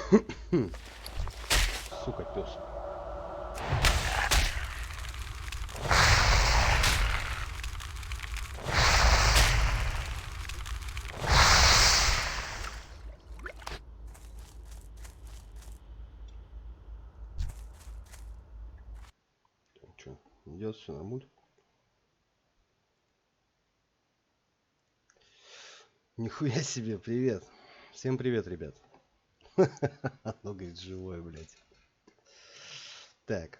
Сука, пес. Что, идет все нормально? Нихуя себе, привет. Всем привет, ребят. Ну, говорит, живое, блядь. Так.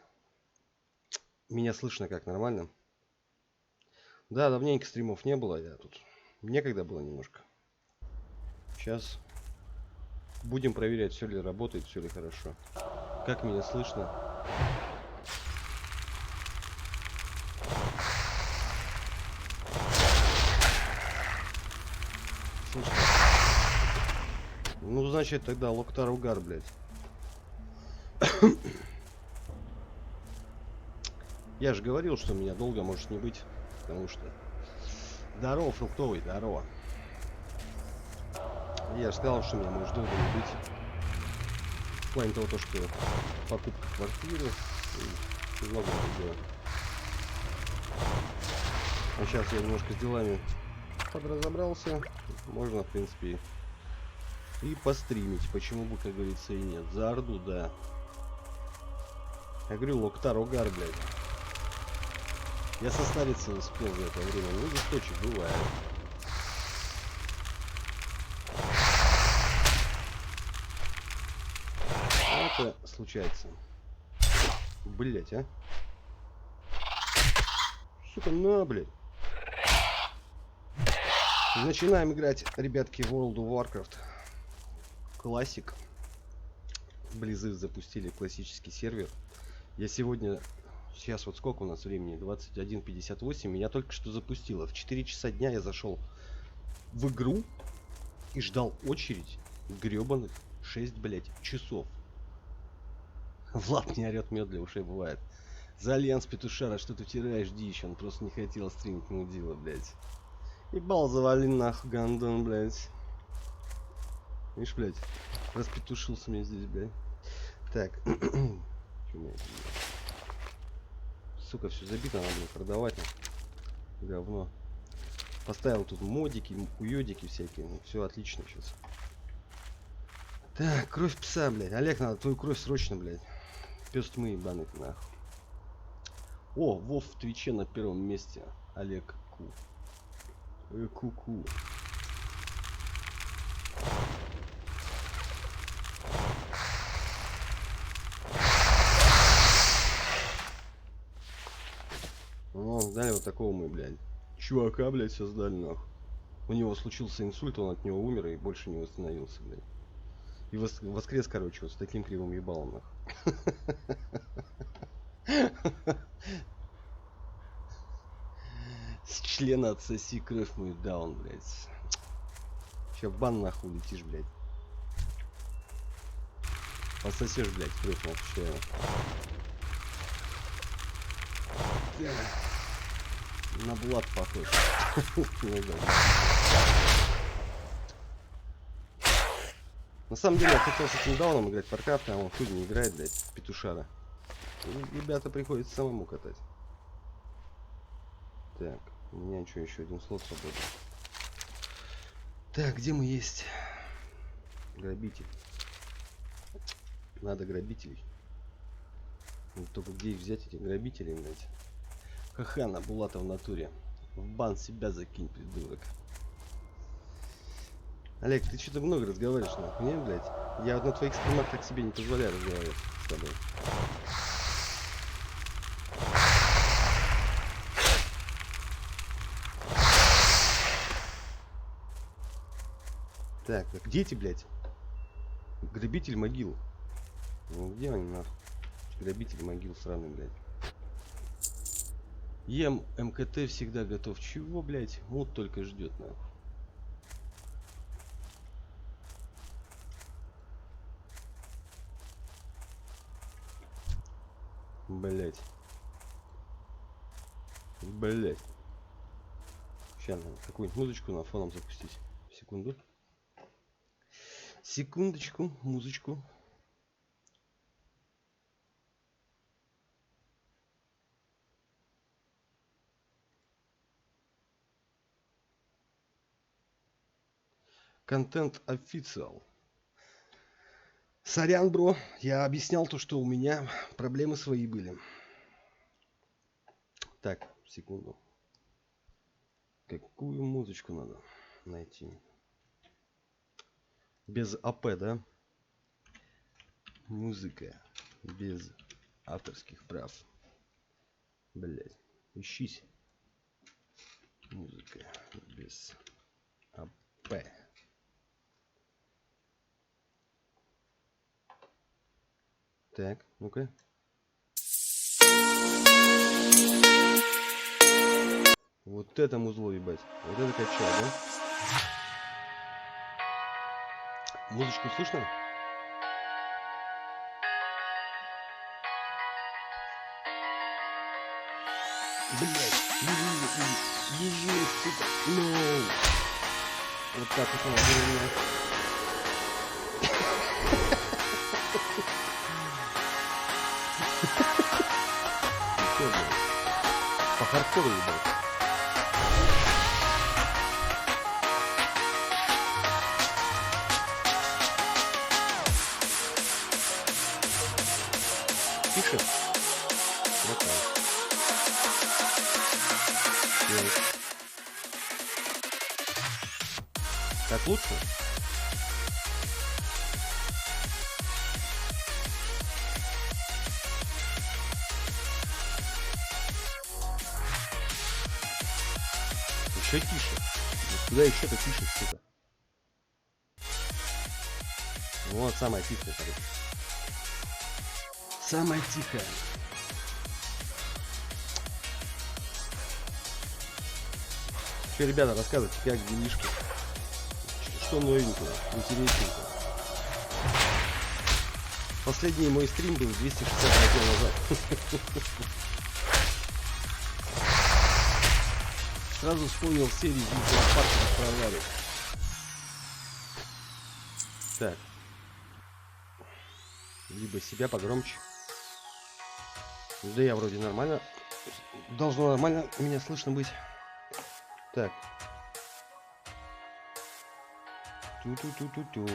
Меня слышно как, нормально? Да, давненько стримов не было, я тут... Некогда было немножко. Сейчас будем проверять, все ли работает, все ли хорошо. Как меня слышно? Слышно? Ну, значит, тогда Локтар Угар, блядь. Я же говорил, что меня долго может не быть, потому что... Здорово, фруктовый, здорово. Я же сказал, что меня может долго не быть. В плане того, что покупка квартиры и много другого. А сейчас я немножко с делами подразобрался. Можно, в принципе, и постримить. Почему бы, как говорится, и нет. За Орду, да. Я говорю, Локтар Угар, блядь. Я состариться успел за это время. Ну, листочек бывает. Это случается. Блять, а? Сука, на, блядь. Начинаем играть, ребятки, в World of Warcraft. Классик. Близы запустили классический сервер. Я сегодня... Сейчас вот сколько у нас времени? 21:58. Меня только что запустило. В 4 часа дня я зашел в игру и ждал очередь гребаных 6, блядь, часов. Влад не орет, мед для ушей бывает. За Альянс Петушара, что ты втираешь дичь? Он просто не хотел стримить мудила, блядь. Ебал завали нахуй, гандон, блядь. Видишь, блядь, распетушился мне здесь, блядь. Так. Сука, все забито, надо было продавать. Говно. Поставил тут модики, уёдики всякие. Ну, все отлично сейчас. Так, кровь пса, блядь. Олег, надо твою кровь срочно, блядь. Пес тьмы ебаный, нахуй. О, Вов в Твиче на первом месте. Олег Ку. Ку-ку. О, дали вот такого мы, блядь. Чувака, блядь, создали, нахуй. У него случился инсульт, он от него умер и больше не восстановился, блядь. И воскрес, короче, вот с таким кривым ебалом, нахуй. С члена отсоси кровь мою даун, блядь. Сейчас в бан нахуй летишь, блядь. Пососешь, блядь, кровь, отвечаю. На Влад похож. На самом деле я хотел с этим дауном играть в Warcraft, а он хуй не играет, блядь, петушара. И ребята приходится самому катать. Так, у меня что, еще один слот свободен. Так, где мы есть? Грабитель. Надо грабителей. Вот только где их взять, эти грабители, блядь? Ха-ха, на Булата в натуре. В бан себя закинь, придурок. Олег, ты что-то много разговариваешь, нахуй, не, блядь? Я вот на твоих стримах так себе не позволяю разговаривать с тобой. Так, а где эти, блядь? Грабитель могил. Ну где они, нахуй? Грабитель могил сраный, блядь. Ем МКТ всегда готов. Чего, блядь? Вот только ждет, нахуй. Блять. Блять. Сейчас надо какую-нибудь музычку на фоном запустить. Секунду. Секундочку, музычку. Контент официал. Сорян, бро. Я объяснял то, что у меня проблемы свои были. Так, секунду. Какую музычку надо найти? Без АП, да? Музыка без авторских прав. Блять, ищись. Музыка без АП. Так, ну-ка. Вот это музло, ебать. Вот это качал, да? Музычку слышно? Блять, езжай, сука. No. Вот так вот надо было. Чё, блядь? По хардкору, ебать. Тише? Вот так. Так лучше? Еще тише. Куда еще-то тише, сука? Вот самая тихая, короче. Самая тихая. Че, ребята, рассказывайте, как делишки? Что новенького, интересненького? Последний мой стрим был 260 лет назад. Сразу вспомнил серию зоопарка в Проваре. Так. Либо себя погромче. Да я вроде нормально. Должно нормально меня слышно быть. Так. Ту-ту-ту-ту-ту.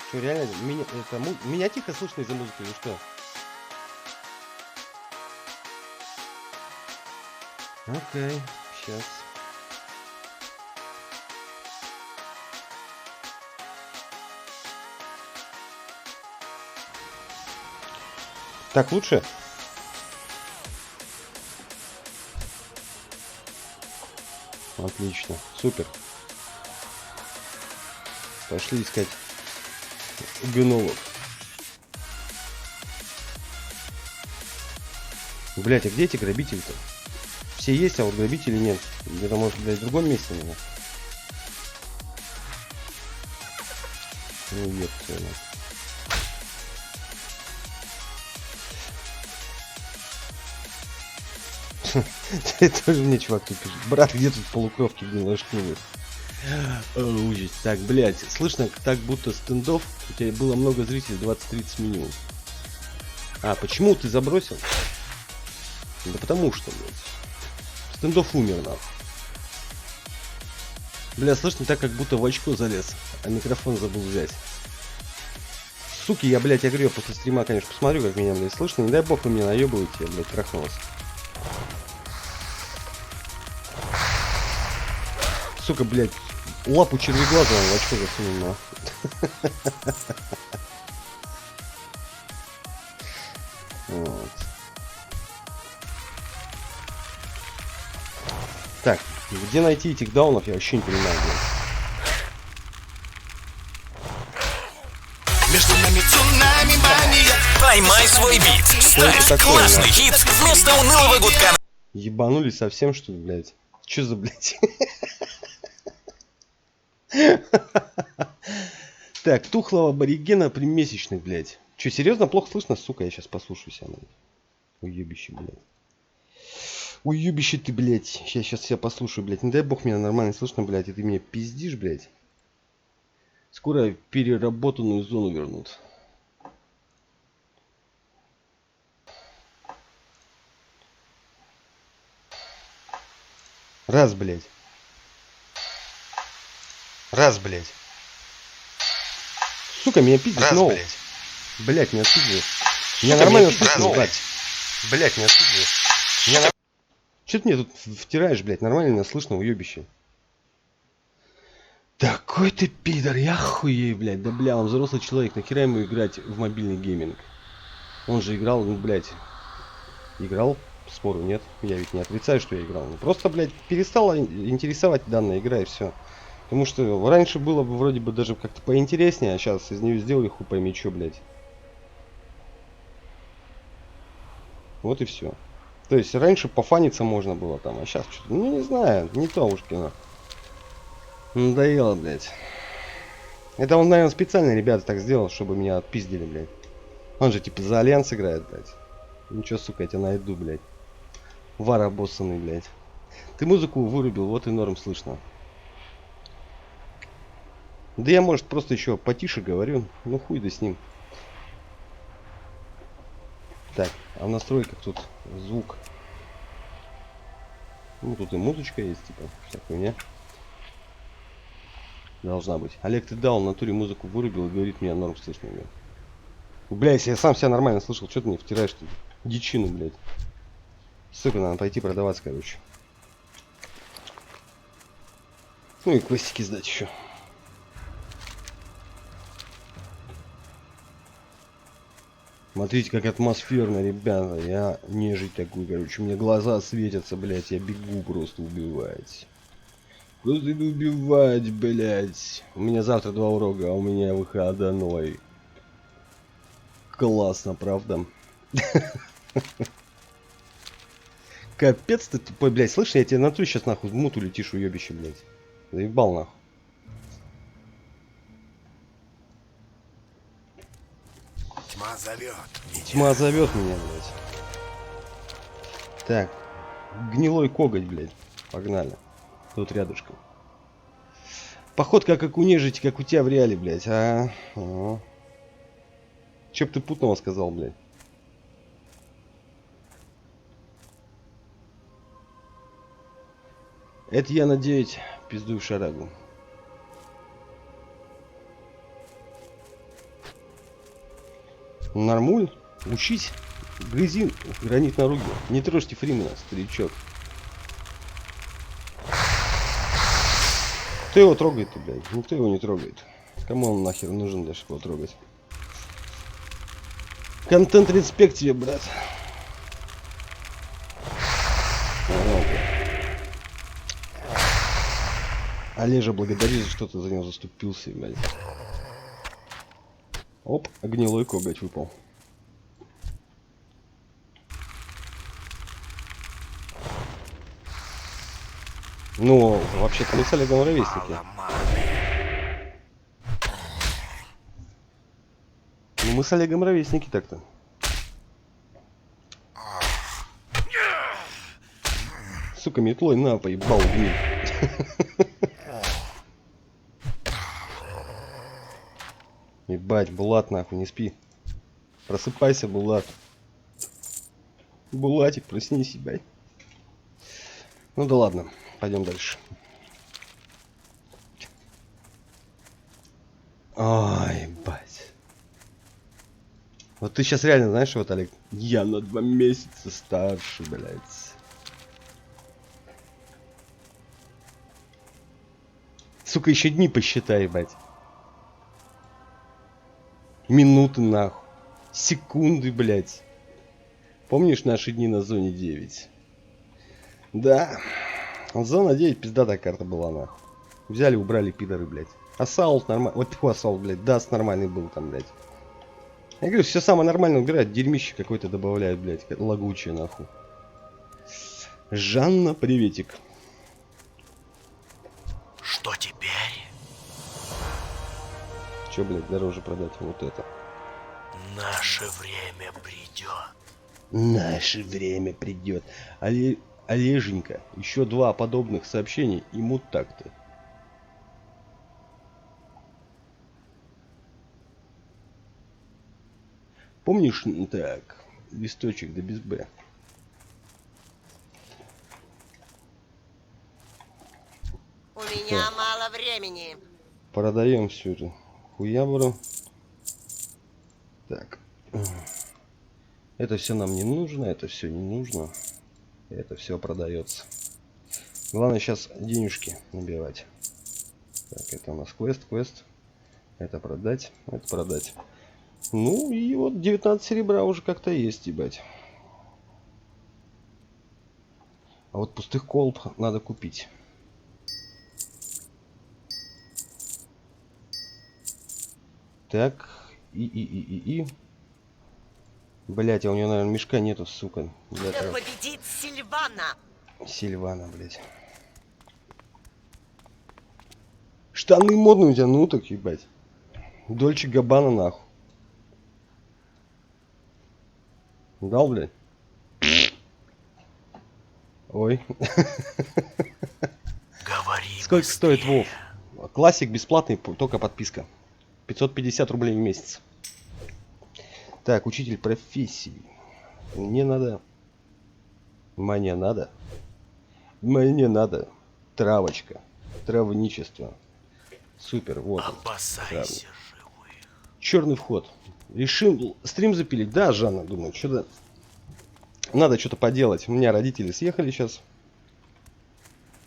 Что, реально, меня тихо слышно из-за музыки, или что? Окей, сейчас. Так лучше? Отлично, супер. Пошли искать гнолов. Блять, а где эти грабители-то? Все есть, а вот грабителей нет. Где-то, может, блядь, в другом месте надо. Ну, нет, тоже мне чувак тут пишет. Брат, где тут полукровки гнилошкнули? Ужас. Так, блядь, слышно так, будто стендов. У тебя было много зрителей, 20-30 минимум. А, почему ты забросил? Да потому что, блядь. Стендов умер, нахуй. Бля, слышно так, как будто в очко залез, а микрофон забыл взять. Суки, я, блядь, я говорю, я после стрима, конечно, посмотрю, как меня, блядь, слышно. Не дай бог вы меня наебываете, я, блядь, трахнулся. Сука, блядь, лапу червеглазого в очко засунул, нахуй. Вот. Так, где найти этих даунов, я вообще не понимаю, блядь. Между нами цунами мания. Поймай свой бит. Ставь такое, классный хит вместо унылого гудка. Ебанулись совсем, что ли, блядь? Чё за, блядь? Так, тухлого аборигена примесячных, блядь. Чё, серьезно плохо слышно? Сука, я сейчас послушаю себя, блядь. Уебище, блядь. Уебище ты, блядь. Я сейчас себя послушаю, блядь. Не дай бог меня нормально слышно, блядь. И ты меня пиздишь, блядь. Скоро переработанную зону вернут. Раз, блядь. Раз, блядь. Сука, меня пиздит. Раз, ноу. блядь. Блядь, меня пиздит. Меня нормально слышно, блядь. Блядь, меня пиздит. Че ты мне тут втираешь, блядь? Нормально меня слышно, уебище. Такой ты пидор, я охуею, блядь. Да бля, он взрослый человек, нахера ему играть в мобильный гейминг? Он же играл, ну, блядь. Играл, спору нет. Я ведь не отрицаю, что я играл. Ну, просто, блядь, перестала интересовать данная игра и все. Потому что раньше было бы вроде бы даже как-то поинтереснее, а сейчас из нее сделали хуй пойми что, блядь. Вот и все. То есть раньше пофаниться можно было там, а сейчас что-то, ну не знаю, не то уж кино. Надоело, блядь. Это он, наверное, специально, ребята, так сделал, чтобы меня отпиздили, блядь. Он же типа за Альянс играет, блядь. Ничего, сука, я тебя найду, блядь. Вар обоссанный, блядь. Ты музыку вырубил, вот и норм слышно. Да я, может, просто еще потише говорю. Ну хуй да с ним. Так, а в настройках тут звук. Ну тут и музычка есть, типа, вся хуйня. Должна быть. Олег, ты дал в натуре музыку вырубил и говорит, меня норм слышно, блядь. Бля, если я сам себя нормально слышал, что ты мне втираешь-то? Дичину, блядь. Сука, надо пойти продаваться, короче. Ну и квестики сдать еще. Смотрите, как атмосферно, ребята. Я нежить такую, короче. У меня глаза светятся, блядь. Я бегу просто убивать. Просто иду убивать, блядь. У меня завтра 2 урока, а у меня выходной. Классно, правда? Капец ты тупой, блядь. Слышь, я тебе на натуре сейчас нахуй в мут улетишь, уебище, блядь. Заебал нахуй. Тьма зовет. Тьма зовет меня, блядь. Так. Гнилой коготь, блядь. Погнали. Тут рядышком. Походка как у нежити, как у тебя в реале, блядь. Че б ты путного сказал, блядь? Это я на 9 пиздую в шарагу. Нормуль? Учись. Грызи гранит на руки. Не трожьте Фримена, старичок. Кто его трогает-то, блядь? Никто его не трогает. Кому он нахер нужен, даже его трогать? Контент-респект тебе, брат. Олежа, благодари за что ты за него заступился, блядь. Оп, гнилой коготь выпал. Ну, вообще-то мы с Олегом ровесники. Ну, мы с Олегом ровесники так-то. Сука, метлой на, поебал гниль. Ебать, Булат, нахуй, не спи. Просыпайся, Булат. Булатик, проснись, ебать. Ну да ладно, пойдем дальше. Ой, ебать. Вот ты сейчас реально знаешь, вот, Олег, я на 2 месяца старше, блядь. Сука, еще дни посчитай, ебать. Минуты, нахуй. Секунды, блядь. Помнишь наши дни на зоне 9? Да. Зона 9 пиздатая карта была, нахуй. Взяли, убрали пидоры, блядь. Ассаулт нормальный. Вот тьфу, ассаулт, блядь. Даст нормальный был там, блядь. Я говорю, все самое нормально убирают. Дерьмище какое-то добавляют, блядь. Лагучее, нахуй. Жанна, приветик. Что теперь? Че, блядь, дороже продать вот это? Наше время придет. Наше время придет. Олеженька, еще 2 подобных сообщений и мут так-то. Помнишь, так, листочек да без Б. У меня мало времени. Продаем всю эту хуябру. Так. Это все нам не нужно, это все не нужно. Это все продается. Главное сейчас денежки набивать. Так, это у нас квест. Это продать, это продать. Ну и вот 19 серебра уже как-то есть, ебать. А вот пустых колб надо купить. Так, и. Блять, а у нее, наверное, мешка нету, сука. Да победит Сильвана. Сильвана, блять. Штаны модные у тебя, ну так, ебать. Дольче Габбана, нахуй. Дал, блядь? Ой. Говори. Сколько стоит Вов? Классик бесплатный, только подписка. 550 рублей в месяц. Так, учитель профессии. Мне надо. Мне надо. Мне надо. Травочка. Травничество. Супер, вот. Опасайся живых. Черный вход. Решим стрим запилить. Да, Жанна, думаю, что-то надо что-то поделать. У меня родители съехали сейчас.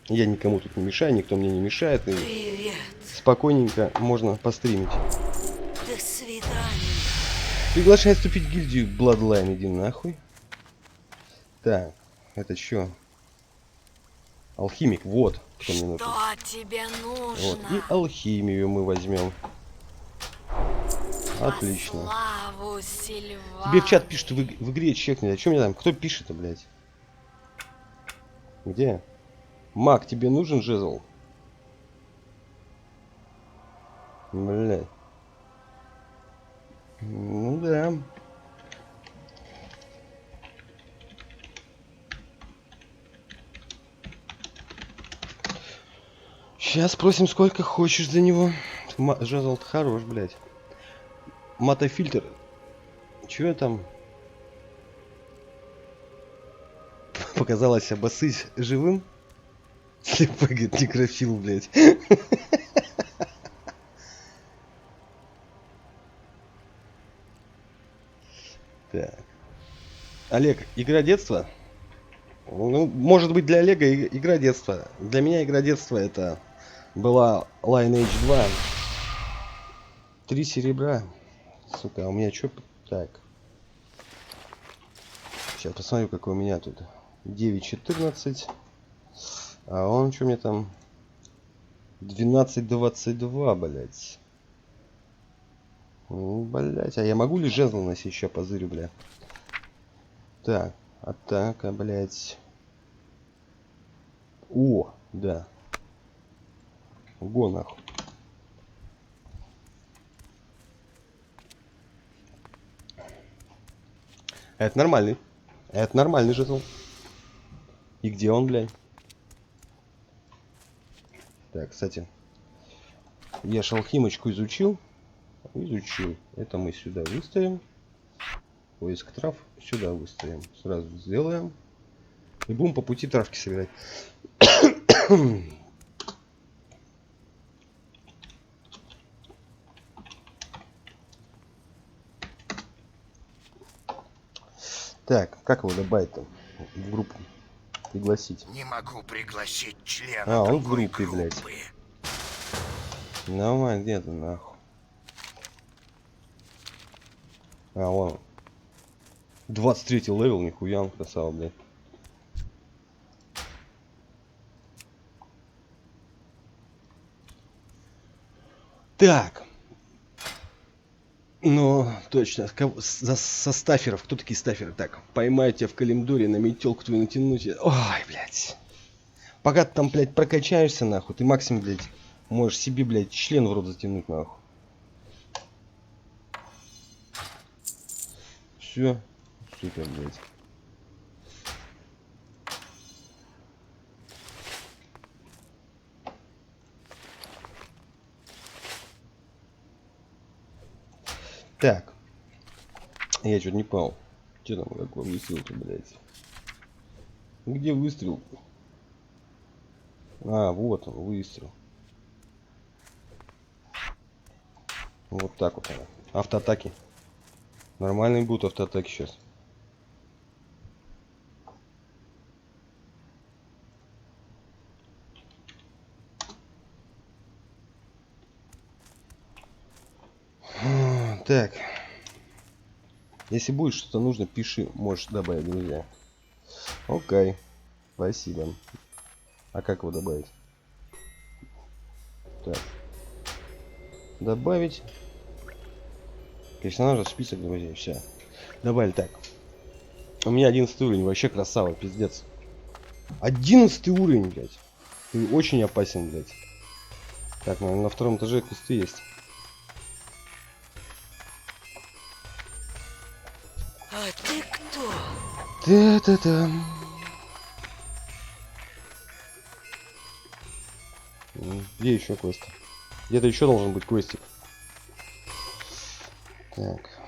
Я никому тут не мешаю, никто мне не мешает. И Привет. спокойненько можно постримить. До свидания. Приглашаю вступить в гильдию Bloodline. Иди нахуй. Так, это что? Алхимик, вот кто мне нужен. Что тебе нужно? Вот. И алхимию мы возьмем. Отлично. Славу Сильвана. Тебе в чат пишут в игре чекни. А что мне там? Кто пишет-то, блядь? Где? Маг, тебе нужен жезл? Блядь. Ну да. Сейчас спросим, сколько хочешь за него. Жезл хорош, блядь. Матофильтр. Чё я там? Показалось обоссыть живым? Слепой, говорит, некрофил, блядь. Так. Олег, игра детства? Ну, может быть, для Олега игра детства. Для меня игра детства это была Lineage 2. 3 серебра. Сука, а у меня что? Так. Сейчас посмотрю, какой у меня тут. 9.14. А он что мне там? 12.22, блять. Ну, блять. А я могу ли жезл носить еще позырю, бля? Так. Атака, блять. О, да. Го нахуй. Это нормальный. Это нормальный жезл. И где он, блядь? Так, кстати. Я шалхимочку изучил. Изучил. Это мы сюда выставим. Поиск трав сюда выставим. Сразу сделаем. И будем по пути травки собирать. Так, как его добавить-то в группу? Пригласить. Не могу пригласить члена А, он в другой группе, блядь. группы. Нормально, где ты нахуй? А, вон. 23 левел, нихуя он красава, блядь. Так. Ну, точно. Со стаферов. Кто такие стаферы? Так, поймаю тебя в калимдоре, на метелку твою натянуть. Ой, блядь. Пока ты там, блядь, прокачаешься, нахуй, ты максимум, блядь, можешь себе, блядь, член в рот затянуть, нахуй. Все. Супер, блядь. Так. Я что-то не понял. Че там, какой выстрел-то, блядь? Где выстрел? А, вот он, выстрел. Вот так вот она. Автоатаки. Нормальные будут автоатаки сейчас. Так. Если будет что-то нужно, пиши. Можешь добавить, друзья. Окей. Спасибо. А как его добавить? Так. Добавить. Персонажа в список друзей. Все. Добавили так. У меня 11 уровень. Вообще красава. Пиздец. 11 уровень, блядь. Ты очень опасен, блядь. Так, наверное, на втором этаже кусты есть. А ты кто? Та-та-та. Где еще квест? Где-то еще должен быть квестик. Так.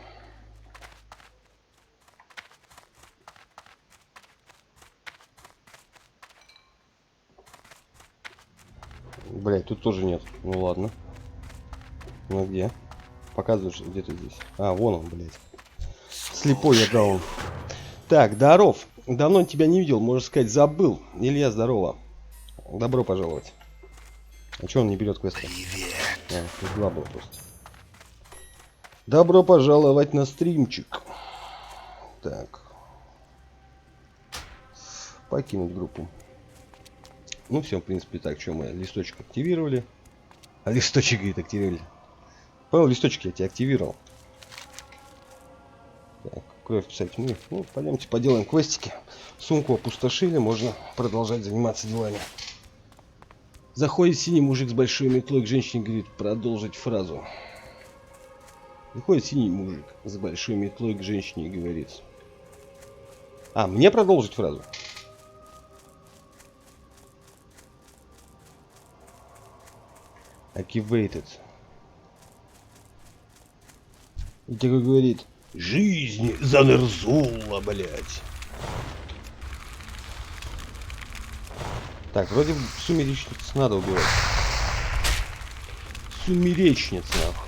Блять, тут тоже нет. Ну ладно. Ну где? Показываешь где-то здесь. А, вон он, блять. Слепой я даун. Так, здоров. Давно тебя не видел, можно сказать, забыл. Илья, здорово. Добро пожаловать. А че он не берет квесты? Привет. А, тут два было просто. Добро пожаловать на стримчик. Так. Покинуть группу. Ну все, в принципе, так, что мы листочек активировали. А листочек, говорит, активировали. Понял, листочек я тебя активировал. Так, кровь, кстати, мы. Ну, пойдемте поделаем квестики. Сумку опустошили, можно продолжать заниматься делами. Заходит синий мужик с большой метлой к женщине, говорит, продолжить фразу. Заходит синий мужик с большой метлой к женщине и говорит. А, мне продолжить фразу? Activated. И такой говорит, жизнь замерзула, блядь. Так, вроде сумеречниц надо убивать. Сумеречниц, нахуй.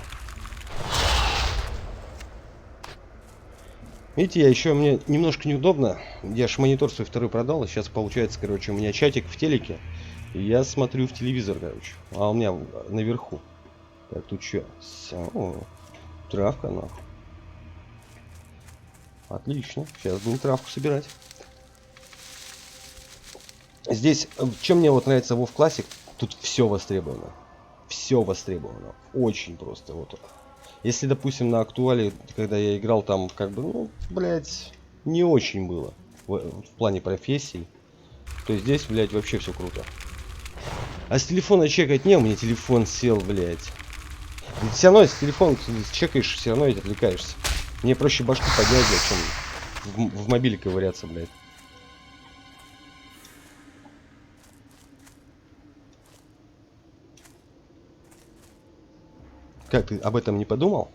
Видите, я еще, мне немножко неудобно. Я ж монитор свой второй продал, и сейчас получается, короче, у меня чатик в телеке. И я смотрю в телевизор, короче. А у меня наверху. Так, тут что? О, травка, нахуй. Отлично. Сейчас будем травку собирать. Здесь, чем мне вот нравится WoW Classic, тут все востребовано. Все востребовано. Очень просто. Вот. Если, допустим, на актуале, когда я играл, там, как бы, ну, блядь, не очень было в плане профессий, то здесь, блядь, вообще все круто. А с телефона чекать не, у меня телефон сел, блядь. И все равно, если телефон чекаешь, все равно ведь отвлекаешься. Мне проще башку поднять, блядь, чем в мобиле ковыряться, блядь. Как, ты об этом не подумал?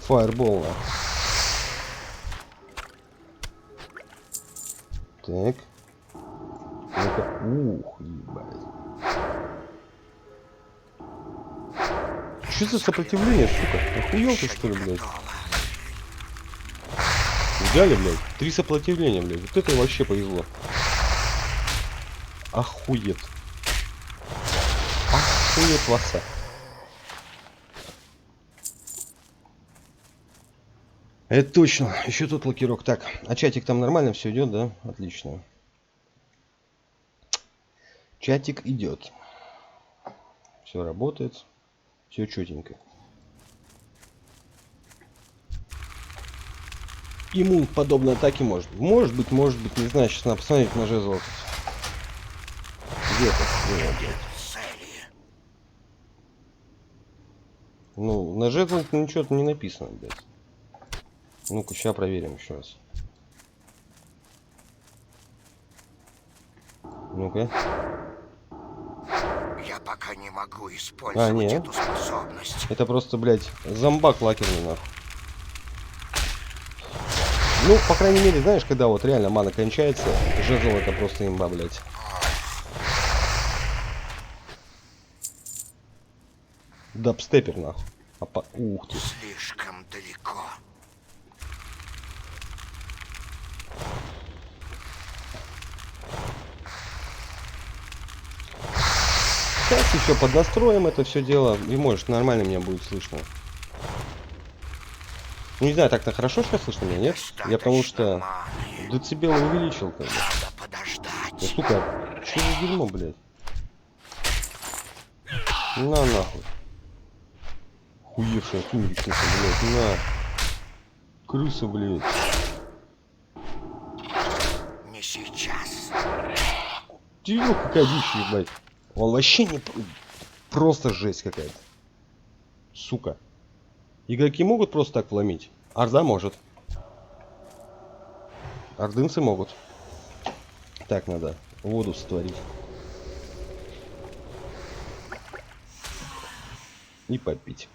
Фаербол. Так. Ух, ебать. Что за сопротивление, сука? Охуел ты, что ли, блядь? Взяли, блядь? 3 сопротивления, блядь. Вот это вообще повезло. Охует. Охует класса. Это точно. Еще тут лакирок. Так, а чатик там нормально все идет, да? Отлично. Чатик идет. Все работает. Все четенько. Ему подобные атаки может быть. Может быть, не знаю. Сейчас надо посмотреть на жезл. Где-то. Ну, на жезл ничего не написано, блядь. Ну-ка, сейчас проверим еще раз. Ну-ка. пока не могу использовать нет. эту способность. Это просто, блядь, зомбак лакерный, нахуй. Ну, по крайней мере, знаешь, когда вот реально мана кончается, жезл это просто имба, блядь. Дабстепер, нахуй. Ух ты. Слишком далеко. Сейчас еще поднастроим это все дело, и может нормально меня будет слышно. Ну, не знаю, так-то хорошо сейчас слышно меня, нет? Я потому что децибелы увеличил, как бы. Надо подождать. Да, сука, что за дерьмо, блядь? На нахуй. Хуевшая сумеречница, блядь, на. Крыса, блядь. Не сейчас. Ты видел, какая дичь, ебать? Он вообще не... Просто жесть какая-то. Сука. Игроки могут просто так вломить? Орда может. Ордынцы могут. Так надо воду сотворить. И попить.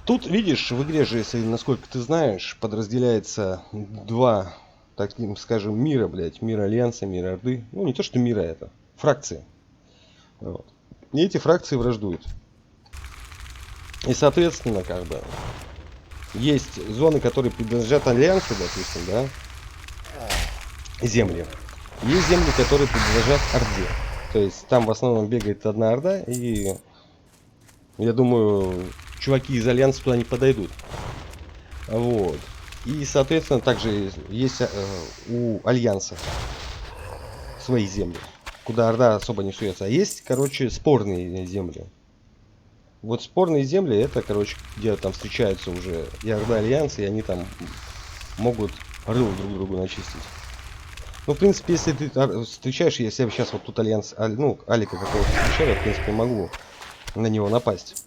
Тут, видишь, в игре же, если, насколько ты знаешь, подразделяется два, так скажем, мира, блядь. Мир Альянса, мир Орды. Ну, не то, что мира это. Фракции. Вот. И эти фракции враждуют. И, соответственно, как бы, есть зоны, которые принадлежат Альянсу, допустим, да? Земли. Есть земли, которые принадлежат Орде. То есть, там в основном бегает одна Орда, и, я думаю, чуваки из Альянса туда не подойдут. Вот. И, соответственно, также есть у Альянса свои земли, куда Орда особо не суется. А есть, короче, спорные земли. Вот спорные земли, это, короче, где там встречаются уже и Орда, Альянс, и они там могут рыло друг другу начистить. Ну, в принципе, если ты встречаешь, если я сейчас вот тут Альянс, ну, Алика какого-то встречаю, я, в принципе, могу на него напасть.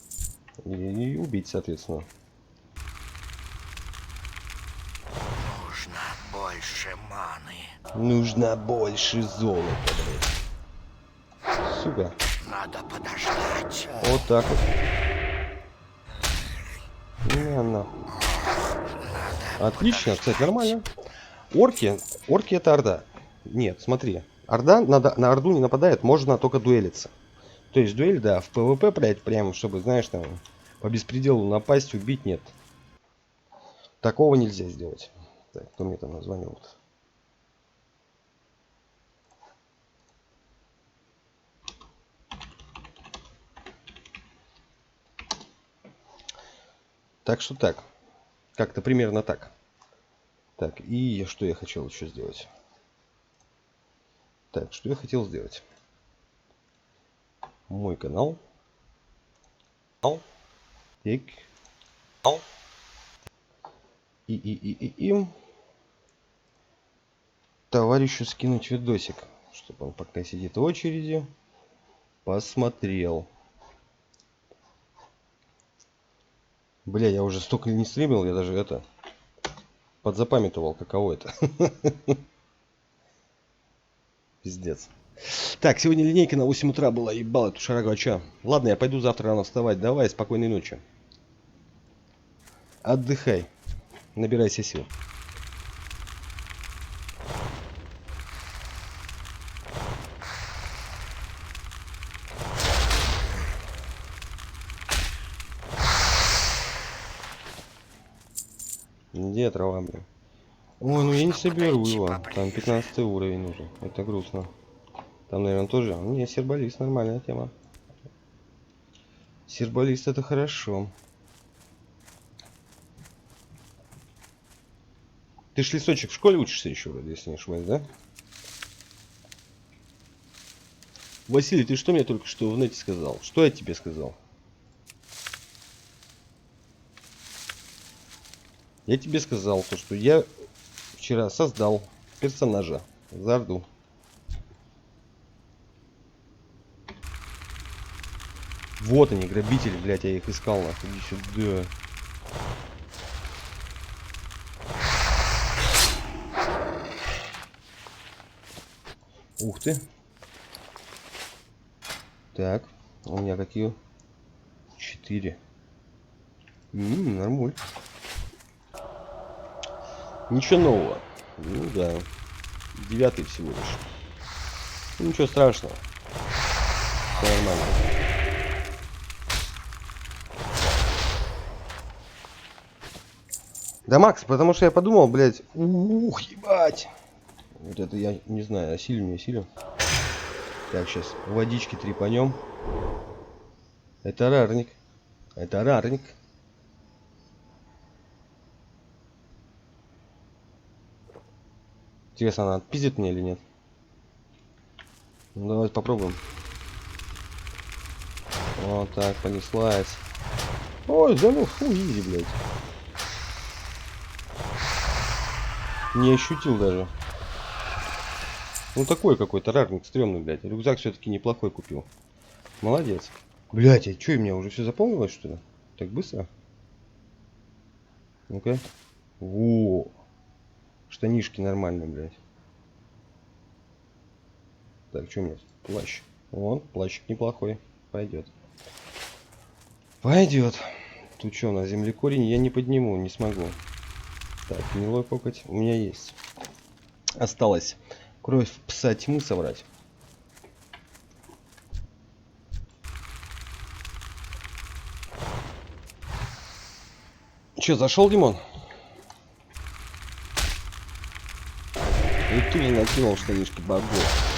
И убить, соответственно. Нужно больше маны. Нужно больше золота, блядь. Сука. Надо подождать. Вот так вот. На. Отлично, кстати, нормально. Орки это Орда. Нет, смотри. Орда на Орду не нападает, можно только дуэлиться. То есть дуэль, да, в ПВП, блядь, прям, чтобы, знаешь, там, по беспределу напасть, убить, нет. Такого нельзя сделать. Так, кто мне там названивал? Так что так. Как-то примерно так. Так, и что я хотел еще сделать? Так, что я хотел сделать? Мой канал. Так. И товарищу скинуть видосик, чтобы он пока сидит в очереди, посмотрел. Бля, я уже столько не стримил, я даже это подзапамятовал, каково это. Пиздец. Так, сегодня линейка на 8 утра была, ебал эту шарагу, а чё? Ладно, я пойду завтра рано вставать. Давай, спокойной ночи. Отдыхай. Набирайся сил. Где трава, блин? Ой, ну я не соберу его. Там 15 уровень уже. Это грустно. Там, наверное, тоже. Не, серболист, нормальная тема. Серболист это хорошо. Ты ж, лесочек, в школе учишься еще, если не ошибаюсь, да? Василий, ты что мне только что в нете сказал? Что я тебе сказал? Я тебе сказал то, что я вчера создал персонажа за Орду. Вот они, грабители, блядь, я их искал, нахуй, иди сюда. Ух ты. Так, у меня какие? 4. Нормуль. Ничего нового. Ну да. 9 всего лишь. Ну, ничего страшного. Все нормально. Да, Макс, потому что я подумал, блядь, ух, ебать. Вот это я не знаю, осилю, не осилю. Так, сейчас водички трепанем. Это рарник. Это рарник. Интересно, она отпиздит мне или нет? Ну, давайте попробуем. Вот так, понеслась. Ой, да ну, фу, изи, блядь. Не ощутил даже. Ну, такой какой-то рарник стрёмный, блядь. Рюкзак все-таки неплохой купил. Молодец. Блядь, а чё, у меня уже все заполнилось, что ли? Так быстро? Ну-ка. Во. Штанишки нормальные, блядь. Так, что у меня? Плащ. Вон, плащик неплохой. Пойдет. Пойдет. Тут что, на землекорень я не подниму, не смогу. Так, гнилой кокоть у меня есть. Осталось кровь пса тьмы собрать. Че, зашел, Димон? И ты же накинул штанишки богов.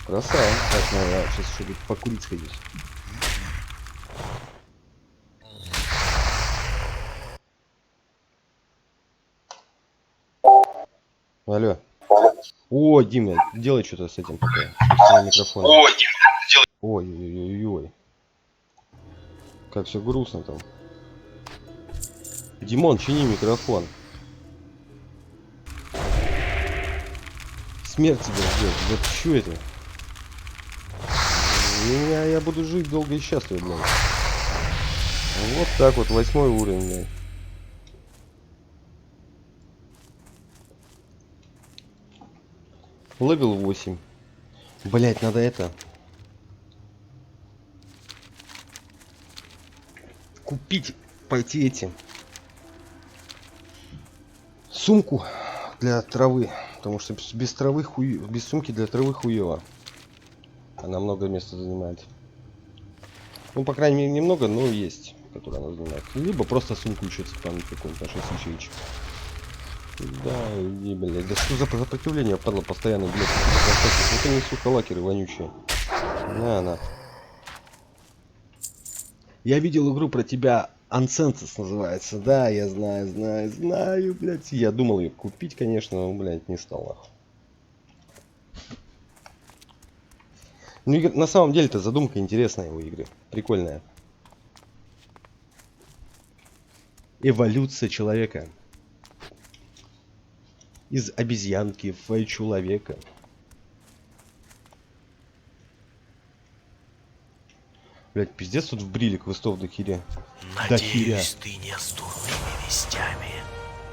Красава. Так, ну я сейчас еще тут покурить сходить. Алло. О, Дима, делай что-то с этим пока. С микрофоном. О, Дима, делай. Ой-ой-ой-ой. Как все грустно там. Димон, чини микрофон. Смерть тебя ждет. Вот что это? Я буду жить долго и счастливо, блин. Вот так вот, 8 уровень, блин. Левел 8. Блять, надо это. Купить, пойти эти. Сумку для травы. Потому что без травы без сумки для травы хуево. Она много места занимает. Ну, по крайней мере, немного, но есть, которая она занимает. Либо просто сумку еще цепануть какой-нибудь на 6 ячеечек. Да, иди, блядь. Да что за сопротивление падла постоянно, блядь. Вот они, сука, лакеры вонючие. На. Я видел игру про тебя, Uncensus называется. Да, я знаю, блядь. Я думал ее купить, конечно, но, блядь, не стал, нахуй. Ну, на самом деле-то задумка интересная у игры. Прикольная. Эволюция человека. Из обезьянки в человека. Блять, пиздец тут вбрили квестов до херя. Надеюсь, ты не с дурными вестями.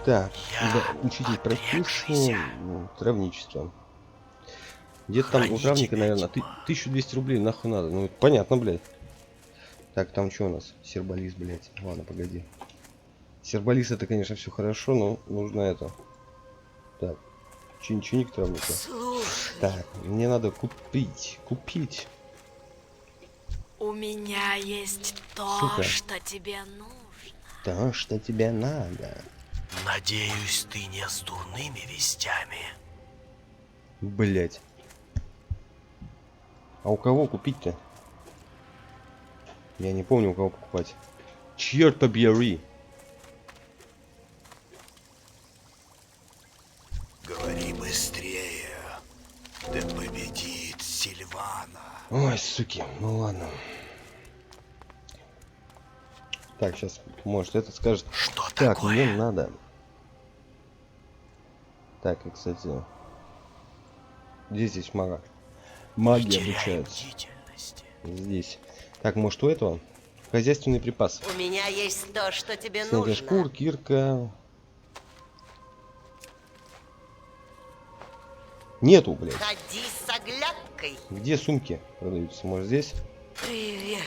Так, Я да, учитель профессии, травничество. Где-то там у травника, наверное, 1200 рублей нахуй надо. Ну, понятно, блядь. Так, там что у нас? Серболиз, блядь. Ладно, погоди. Серболиз это, конечно, все хорошо, но нужно это. Так, чинчиник травника. Слушай, Так, мне надо купить. у меня есть то, Сука. что тебе нужно. То, что тебе надо. Надеюсь, ты не с дурными вестями. Блять. А у кого купить-то? Я не помню, у кого покупать. Черт побери. Говори быстрее. Да победит Сильвана. Ой, суки, ну ладно. Так, сейчас, может, этот скажет. Что Так, такое? мне надо. Так, и, кстати, где здесь мага? Не Маги теряй обучаются. бдительности. Здесь. Так, может, у этого? Хозяйственный припас. У меня есть то, что тебе Снятие шкур, кирка. Нету, блядь. Ходи с оглядкой. Где сумки продаются? Может, здесь? Привет.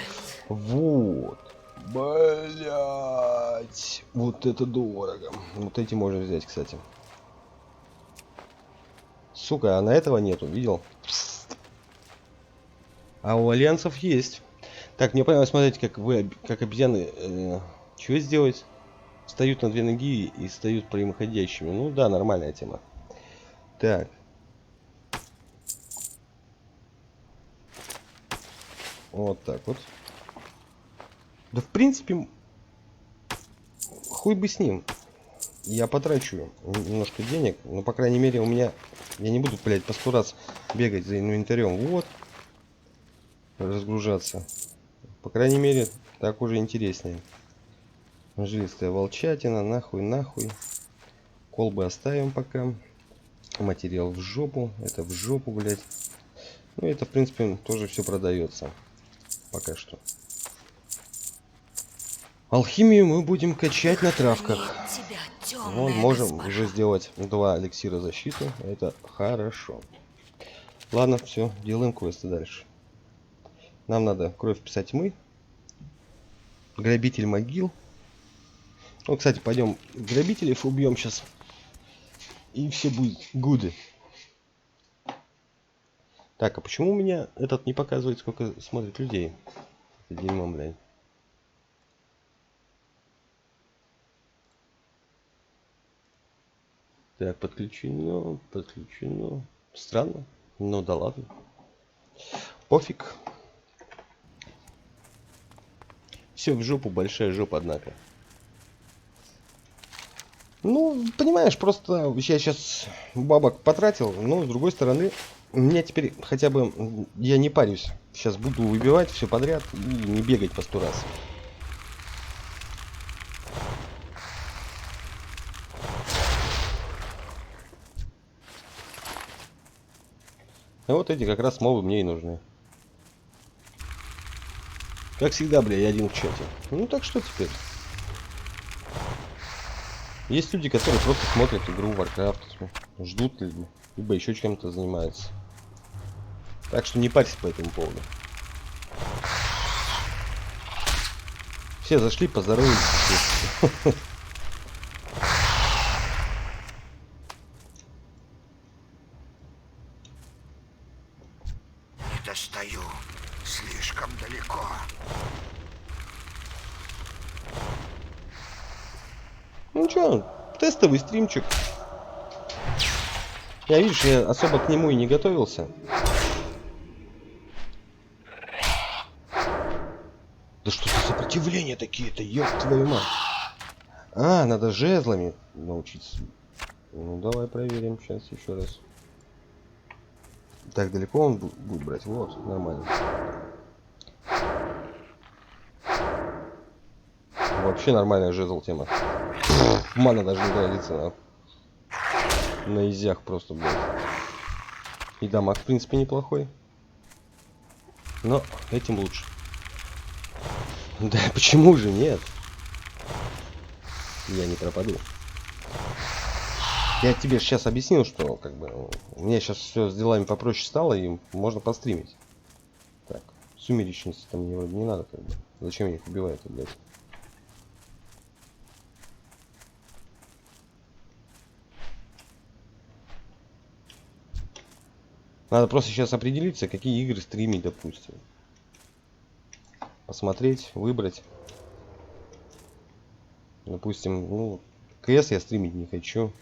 Вот. Блять. Вот это дорого. Вот эти можно взять, кстати. Сука, а на этого нету, видел? А у альянсов есть. Так, мне понравилось смотреть, как вы, как обезьяны, что сделать? Встают на 2 ноги и встают прямоходящими. Ну да, нормальная тема. Так. Вот так вот. Да в принципе, хуй бы с ним. Я потрачу немножко денег, но по крайней мере у меня... Я не буду, блядь, по 100 раз бегать за инвентарем. Вот. Разгружаться. По крайней мере, так уже интереснее. Жилистая волчатина, нахуй. Колбы оставим пока. Материал в жопу. Это в жопу, блядь. Ну, это, в принципе, тоже все продается. Пока что. Алхимию мы будем качать на травках. Тебя, Ну, темная можем госпожа. уже сделать 2 эликсира защиты. Это хорошо. Ладно, все, делаем квесты дальше. Нам надо кровь пса тьмы. Грабитель могил. Ну, кстати, пойдем грабителей убьем сейчас. И все будет гуды. Так, а почему у меня этот не показывает, сколько смотрит людей? Это дерьмо, блядь. Так, подключено. Странно. Ну да ладно. Пофиг. Все в жопу, большая жопа, однако. Ну, понимаешь, просто я сейчас бабок потратил, но с другой стороны, у меня теперь хотя бы, я не парюсь. Сейчас буду выбивать все подряд и не бегать по 100 раз. А вот эти как раз мобы мне и нужны. Как всегда, бля, я один в чате. Ну так что теперь? Есть люди, которые просто смотрят игру Warcraft, ждут, либо еще чем-то занимаются. Так что не парься по этому поводу. Все зашли, поздоровались. Не достаю. Слишком далеко. Ну чё, тестовый стримчик. Я, видишь, я особо к нему и не готовился. Да что за сопротивления такие-то, ёб твою мать. А, надо жезлами научиться. Ну давай проверим сейчас еще раз. Так, далеко он будет брать? Вот, нормально. Вообще нормальная жезл тема. Мана даже не годится на изях просто, блядь. И дамаг, в принципе, неплохой. Но этим лучше. Да почему же нет? Я не пропаду. Я тебе сейчас объяснил, что как бы у меня сейчас все с делами попроще стало и можно постримить. Так, сумеречности там мне вроде не надо, как бы. Зачем я их убиваю, блядь? Надо просто сейчас определиться, какие игры стримить, допустим. Посмотреть, выбрать. Допустим, ну, КС я стримить не хочу.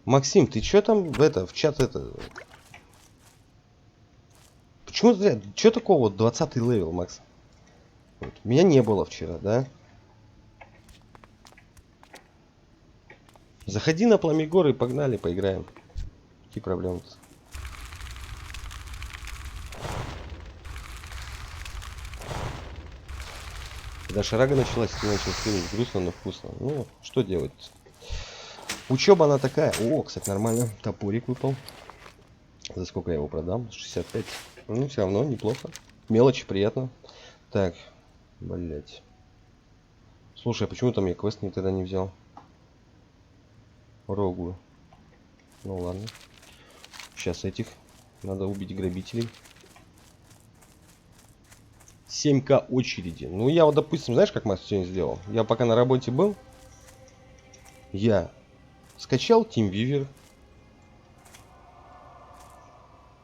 Максим, ты чё там в чат это... Почему зря? Чё такого 20-й левел, Макс? Вот. Меня не было вчера, да? Заходи на Пламегор и погнали, поиграем. Какие проблемы-то? Когда шарага началась, ты начал стримить грустно, но вкусно. Ну, что делать? Учеба она такая. О, кстати, нормально. Топорик выпал. За сколько я его продам? 65. Ну, все равно неплохо. Мелочь, приятно. Так, блять. Слушай, а почему там я квест тогда не взял? Рогу. Ну ладно. Сейчас этих. Надо убить грабителей. 7К очереди. Ну, я вот, допустим, знаешь, как Макс сегодня сделал? Я пока на работе был, я скачал TeamViewer,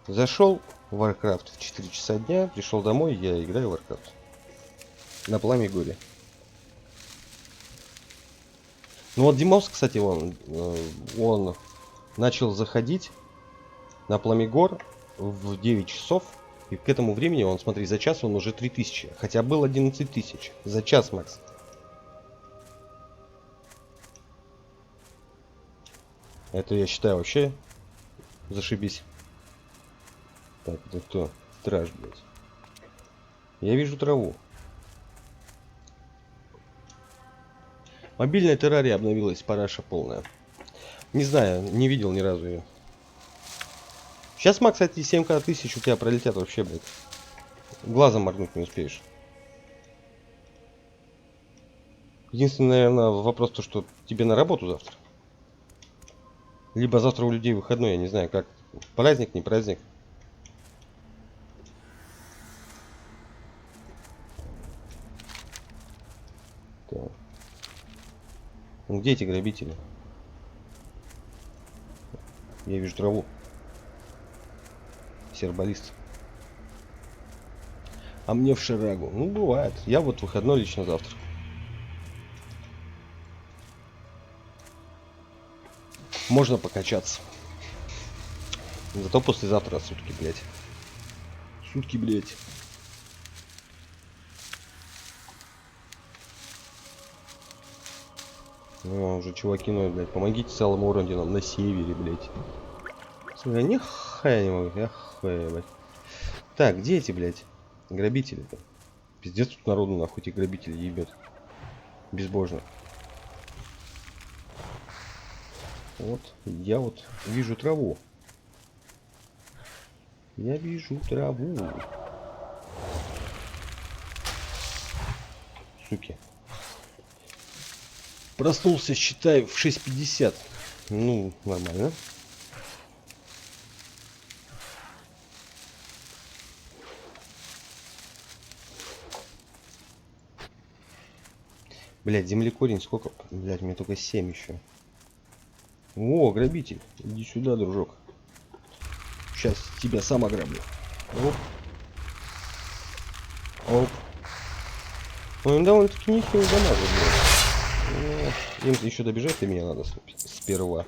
зашел в Warcraft в 4 часа дня, пришел домой, я играю в Warcraft. На Пламегоре. Ну вот Димос, кстати, он начал заходить на Пламегор в 9 часов. И к этому времени, он, смотри, за час он уже 3000. Хотя был 11 тысяч. За час, Макс. Это я считаю вообще зашибись. Так, это кто? Страж, блядь. Я вижу траву. Мобильная террария обновилась, параша полная. Не знаю, не видел ни разу ее. Сейчас, Макс, эти 7К тысяч у тебя пролетят вообще, блядь. Глазом моргнуть не успеешь. Единственный, наверное, вопрос то, что тебе на работу завтра. Либо завтра у людей выходной, я не знаю, как. Праздник, не праздник. Так. Ну, где эти грабители? Я вижу траву. Сербалист. А мне в шарагу. Ну, бывает. Я вот выходной лично завтра. Можно покачаться. Зато послезавтра сутки, блядь. Сутки, блядь. Ну, уже чуваки, ну, блядь, помогите целым орденам на севере, блядь. Слушай, нихуя не могу, нихуя, блядь. Так, где эти, блядь, грабители-то? Пиздец тут народу, нахуй, эти грабители ебет. Безбожно. Вот, я вот вижу траву. Я вижу траву. Суки. Проснулся, считай, в 6:50. Ну, нормально. Блядь, землекорень сколько? Блядь, мне только 7 еще. О, грабитель. Иди сюда, дружок. Сейчас тебя сам ограблю. Оп. Оп. Он довольно-таки нехило дамажит, блядь. Им еще добежать до меня надо сперва.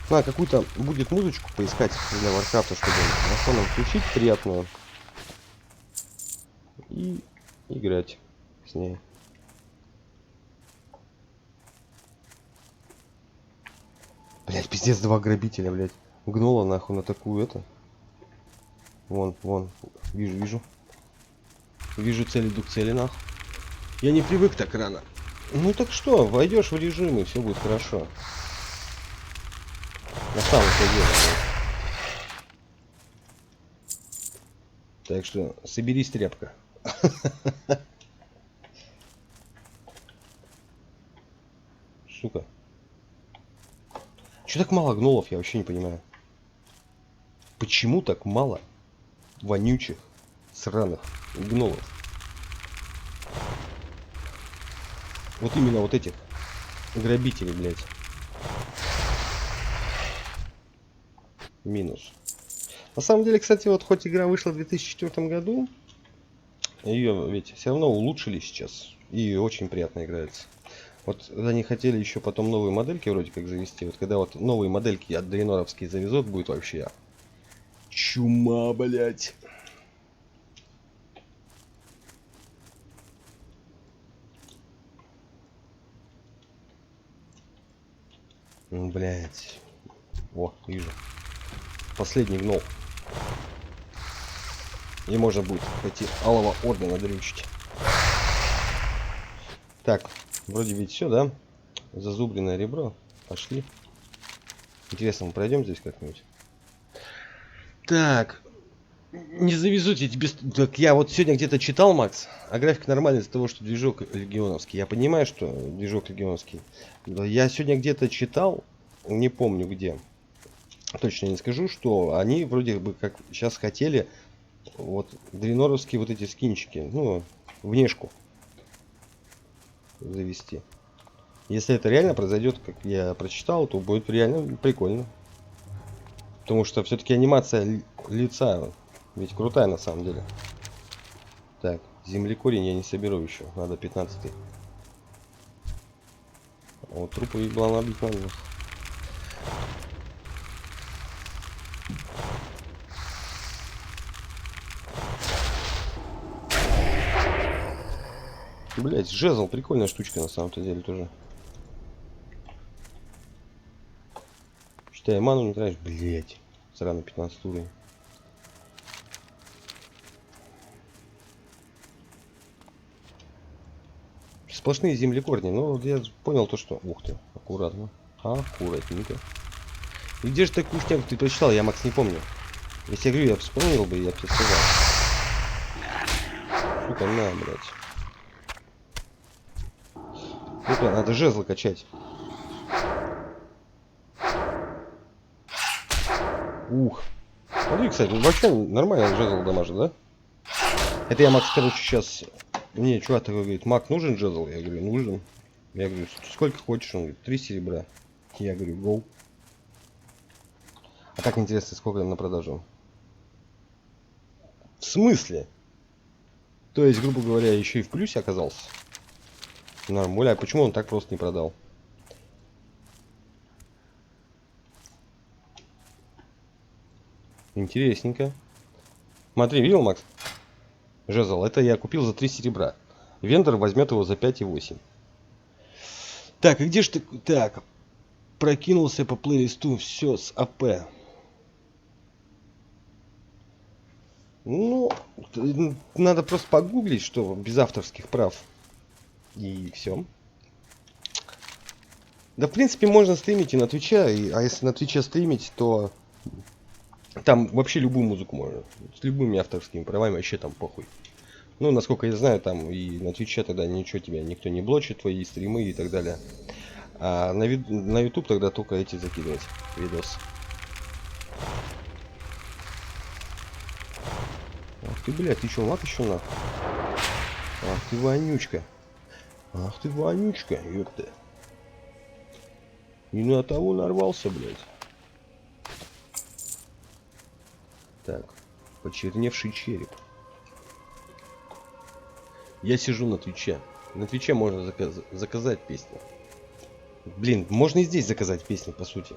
На, какую-то будет музычку поискать для Варкрафта, чтобы на фоном включить приятную. И играть с ней. Блять, пиздец, 2 грабителя, блять. Гнула нахуй на такую это. Вон, вон. Вижу. Вижу цель, иду к цели, нахуй. Я не привык так рано. Ну так что, войдешь в режим и все будет хорошо. На самом-то деле. Так что соберись, тряпка. Сука. Чё так мало гнолов, я вообще не понимаю. Почему так мало вонючих, сраных гнолов? Вот именно вот этих грабителей, блядь. Минус. На самом деле, кстати, вот хоть игра вышла в 2004 году, ее ведь все равно улучшили сейчас. И очень приятно играется. Вот они хотели еще потом новые модельки вроде как завести. Вот когда вот новые модельки от Дрейноровские завезут, будет вообще чума, блять. Блять. О, вижу. Последний гнол. И можно будет пойти алого ордена дрючить. Так, вроде ведь все, да? Зазубренное ребро. Пошли. Интересно, мы пройдем здесь как-нибудь? Так. Не завезут я тебе... Так я вот сегодня где-то читал, Макс, а график нормальный из-за того, что движок легионовский. Я понимаю, что движок легионовский. Но я сегодня где-то читал, не помню где. Точно не скажу, что они вроде бы как сейчас хотели вот дренноровские вот эти скинчики, ну, внешку завести. Если это реально произойдет, как я прочитал, то будет реально прикольно. Потому что все-таки анимация лица ведь крутая на самом деле. Так, землекорень я не соберу еще. Надо 15-й. Вот трупы было набить надо. Блять, жезл прикольная штучка на самом-то деле тоже. Считай, ману не тратишь, блять. Сраный 15 уровень. Сплошные землекорни. Ну, вот я понял то, что... Ух ты, аккуратно. Аккуратненько. И где же такую штуку ты прочитал? Я, Макс, не помню. Если я говорю, я вспомнил бы, я бы тебе сказал. Сука, на, блядь. Ну-ка, надо жезлы качать. Ух. Смотри, кстати, вообще нормально жезл дамажит, да? Это я, Макс, короче, сейчас... Мне чувак такой говорит, Мак, нужен жезл? Я говорю, нужен. Я говорю, сколько хочешь? Он говорит, 3 серебра. Я говорю, гоу. А как интересно, сколько на продажу? В смысле? То есть, грубо говоря, еще и в плюсе оказался? Нормально. А почему он так просто не продал? Интересненько. Смотри, видел, Макс? Жезл. Это я купил за 3 серебра. Вендор возьмет его за 5,8. Так, и где же ты... Так. Прокинулся по плейлисту. Все с АП. Ну, надо просто погуглить, что без авторских прав. И все. Да, в принципе, можно стримить и на Твиче. А если на Твиче стримить, то... Там вообще любую музыку можно. С любыми авторскими правами вообще там похуй. Ну, насколько я знаю, там и на Твиче тогда ничего тебя никто не блочит, твои стримы и так далее. А на YouTube тогда только эти закидывать видос. Ах ты, блядь, ты чё, лак еще на? Ах ты, вонючка. Ах ты, вонючка, ёпта. И на того нарвался, блядь. Так, почерневший череп. Я сижу на Твиче. На Твиче можно заказать песню. Блин, можно и здесь заказать песни, по сути.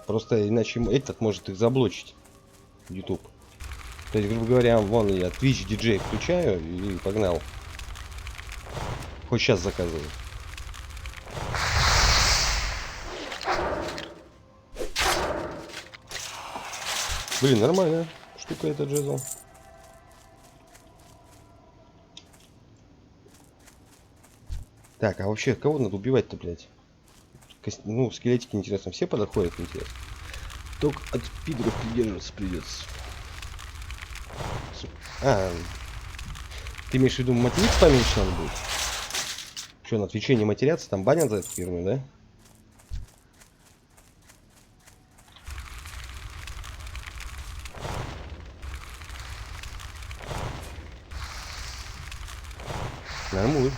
Просто иначе этот может их заблочить. YouTube. То есть, грубо говоря, вон я Twitch DJ включаю и погнал. Хоть сейчас заказываю. Блин, нормальная штука этот жезл. Так, а вообще кого надо убивать-то, блядь? Ну, скелетики, интересно, все подходят, интересно. Только от пидоров придерживаться придется. А, ты имеешь в виду материться поменьше надо будет? Что, на Твиче не матеряться? Там банят за эту фирму, да? Нормально.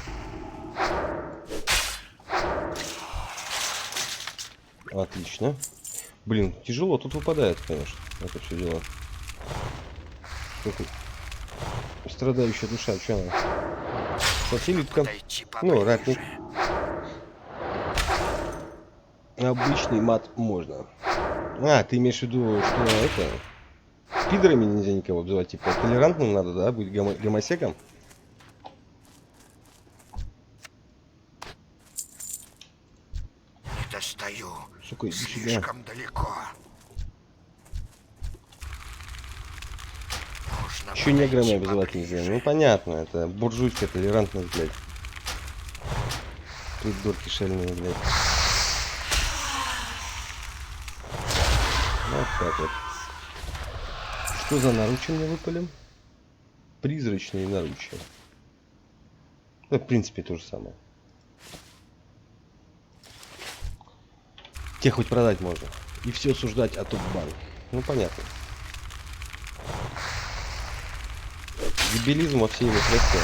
Отлично. Блин, тяжело тут выпадает, конечно. Это все дело. Страдающая душа, что она? Филиппка. Ну, ратник. Обычный мат можно. А, ты имеешь в виду, что это... Пидорами нельзя никого обзывать, типа толерантным надо, да, быть гомосеком? Не достаю. Сука, иди сюда. Слишком далеко. Нужно Еще неграми подойти обзывать поближе. нельзя. Ну понятно, это буржуйская толерантность, блядь. Придурки шальные, блядь. Так вот. Что за наручи мне выпали? Призрачные наручи. Ну, в принципе, то же самое. Тех хоть продать можно. И все осуждать, а тут бан. Ну, понятно. Дебилизм во всей его красе.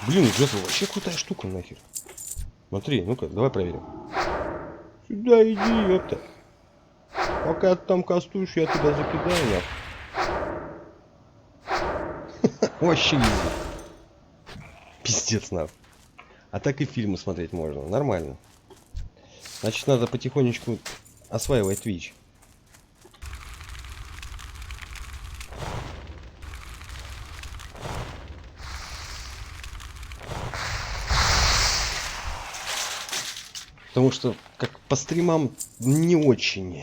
Блин, Джетл вообще крутая штука нахер. Смотри, ну-ка, давай проверим. Сюда иди, ёпта. Пока ты там кастуешь, я тебя закидаю, нахуй. Вообще изи. Пиздец, нахуй. А так и фильмы смотреть можно. Нормально. Значит, надо потихонечку осваивать Twitch. Потому что, как по стримам, не очень.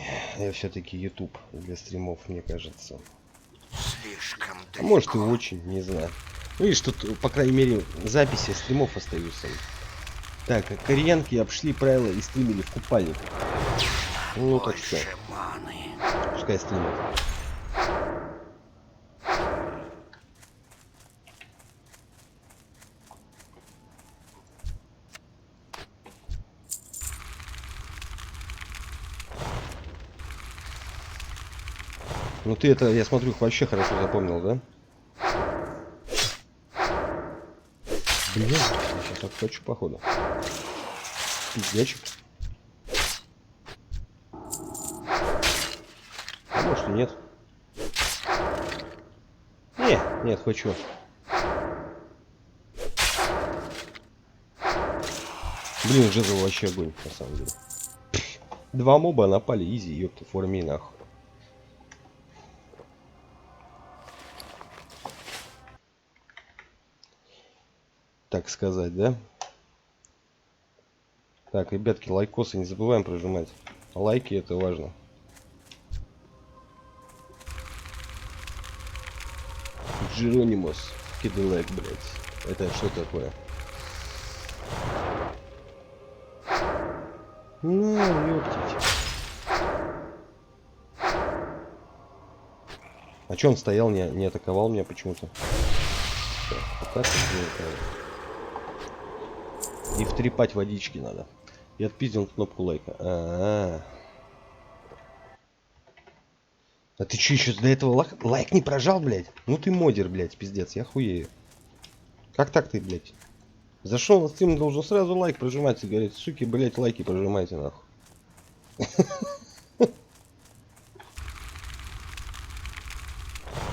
Все-таки YouTube для стримов, мне кажется. Слишком А далеко. может и очень, не знаю. Ну и что, по крайней мере, записи стримов остаются. Так, кореянки обшли правила и стримили в купальниках. Ну так что, Больше маны. пускай стримят. Ну ты это, я смотрю, вообще хорошо запомнил, да? Блин, я сейчас отхвачу, походу. Пиздячек. А может и нет. Нет, хочу. Блин, Джезл вообще огонь, на самом деле. Два моба напали, изи, ёпта, форме нахуй. Так сказать, да? Так, ребятки, лайкосы не забываем прожимать. Лайки это важно. Джеронимус, кидалайк, блять. Это что такое? Ну, ёптить. А чё он стоял, не атаковал меня почему-то? Вот так вот. И втрепать водички надо. И отпиздил кнопку лайка. А ты чё, еще до этого лайк не прожал, блядь? Ну ты модер, блядь, пиздец, я хуею. Как так ты, блядь? Зашел на стрим, должен сразу лайк прожимать и говорить, суки, блядь, лайки прожимайте, нахуй.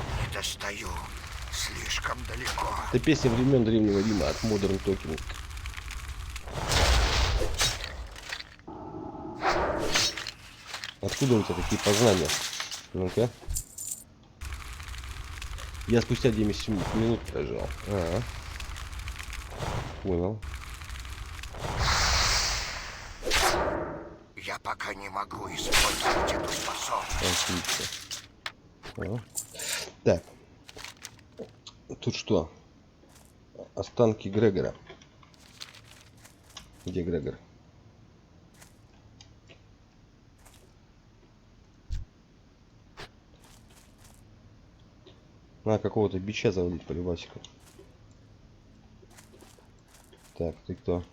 Не достаю. Слишком далеко. Это песня времен Древнего Рима от Modern Talking. Откуда у тебя такие познания? Ну-ка. Я спустя 90 минут прожал. Понял. Я пока не могу использовать эту способность. Отлично. Так. Тут что? Останки Грегора. Где Грегор? Надо какого-то бича завалить по любасику. Так, ты кто?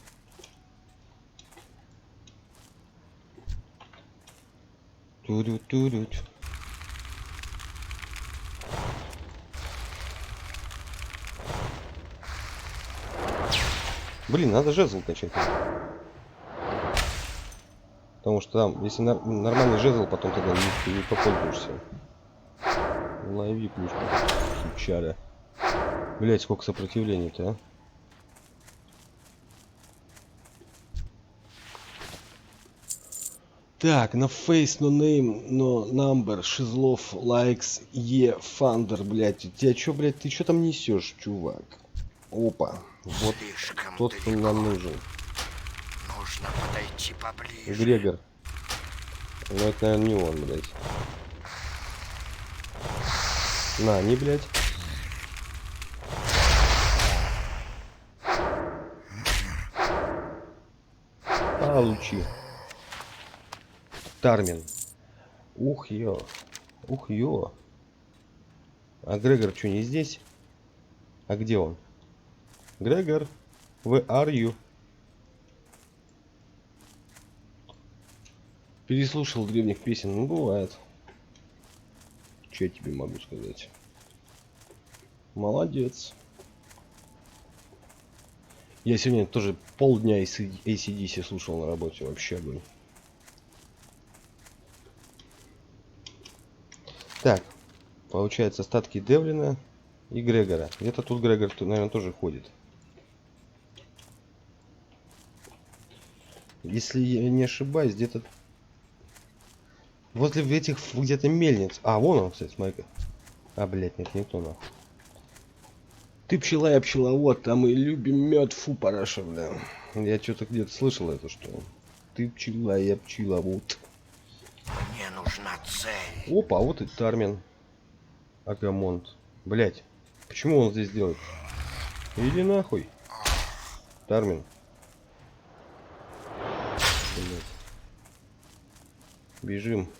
Турю-турють. Блин, надо жезл качать. Потому что там, если нормальный жезл, потом тогда не попользуешься. Лови плюшку. Сучара. Блять, сколько сопротивления-то, а? Так, на face, no name, no number, Шизлов, likes, фандер, блять. Тебя чё, блять, ты чё там несешь, чувак? Опа. Вот Слишком тот, кто далеко. нам нужен. Нужно подойти поближе. Грегор. Ну это, наверное, не он, блять. На, не, блять. Получи. Тармин. Ух, ё. Ух, ё. А Грегор что, не здесь? А где он? Грегор, where are you? Переслушал древних песен, ну бывает. Что я тебе могу сказать? Молодец. Я сегодня тоже полдня AC/DC слушал на работе, вообще огонь. Так, получается остатки Девлина и Грегора. Где-то тут Грегор, наверное, тоже ходит. Если я не ошибаюсь, где-то возле этих где-то мельниц. А, вон он, кстати, смотри-ка. А, блядь, нет, не то нахуй. Ты пчела, я пчеловод, а мы любим мед, фу, параша, бля. Я что-то где-то слышал это, что ты пчела, я пчеловод. Мне нужна цель. Опа, а вот и Тармин. Агамонт. Блять, почему он здесь делает? Иди нахуй. Тармин. Блять. Бежим.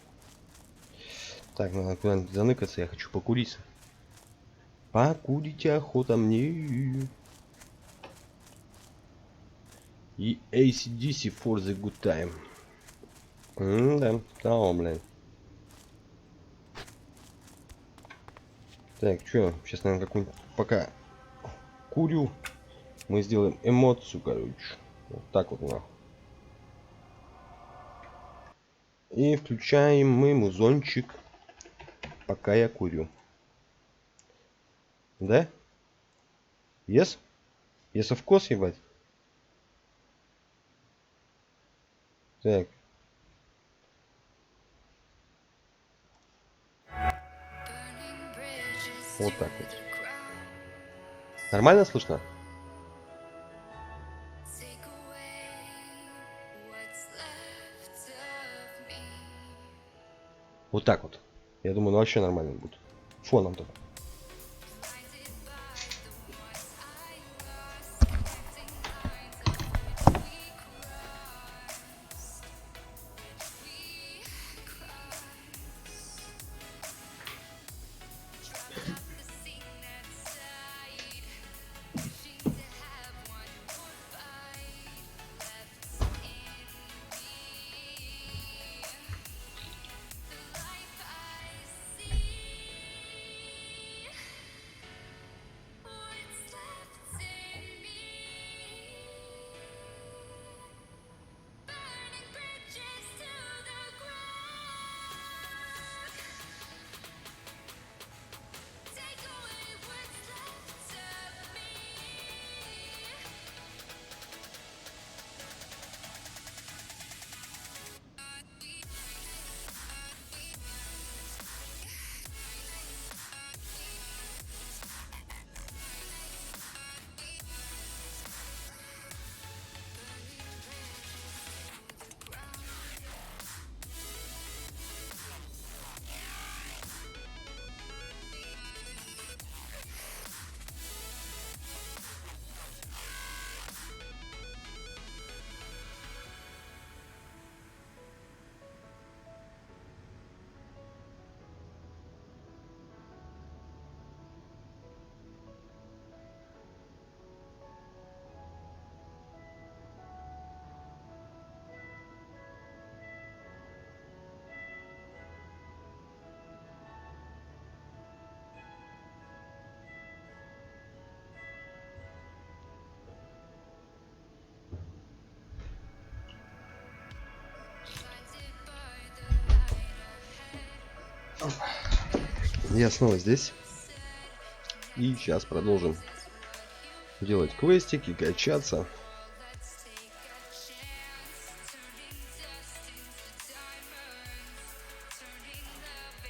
Так, надо куда-нибудь заныкаться, я хочу покурить. Покурить охота мне. И AC/DC for the good time. Да, там, блядь. Так, что, сейчас, наверное, какую-нибудь пока курю, мы сделаем эмоцию, короче. Вот так вот, нахуй. И включаем мы музончик, пока я курю. Да? Yes? Yes, of course, ебать. Так. Вот так вот. Нормально слышно? Вот так вот. Я думаю, ну вообще нормально будет. Фоном только. Я снова здесь. И сейчас продолжим делать квестики, качаться.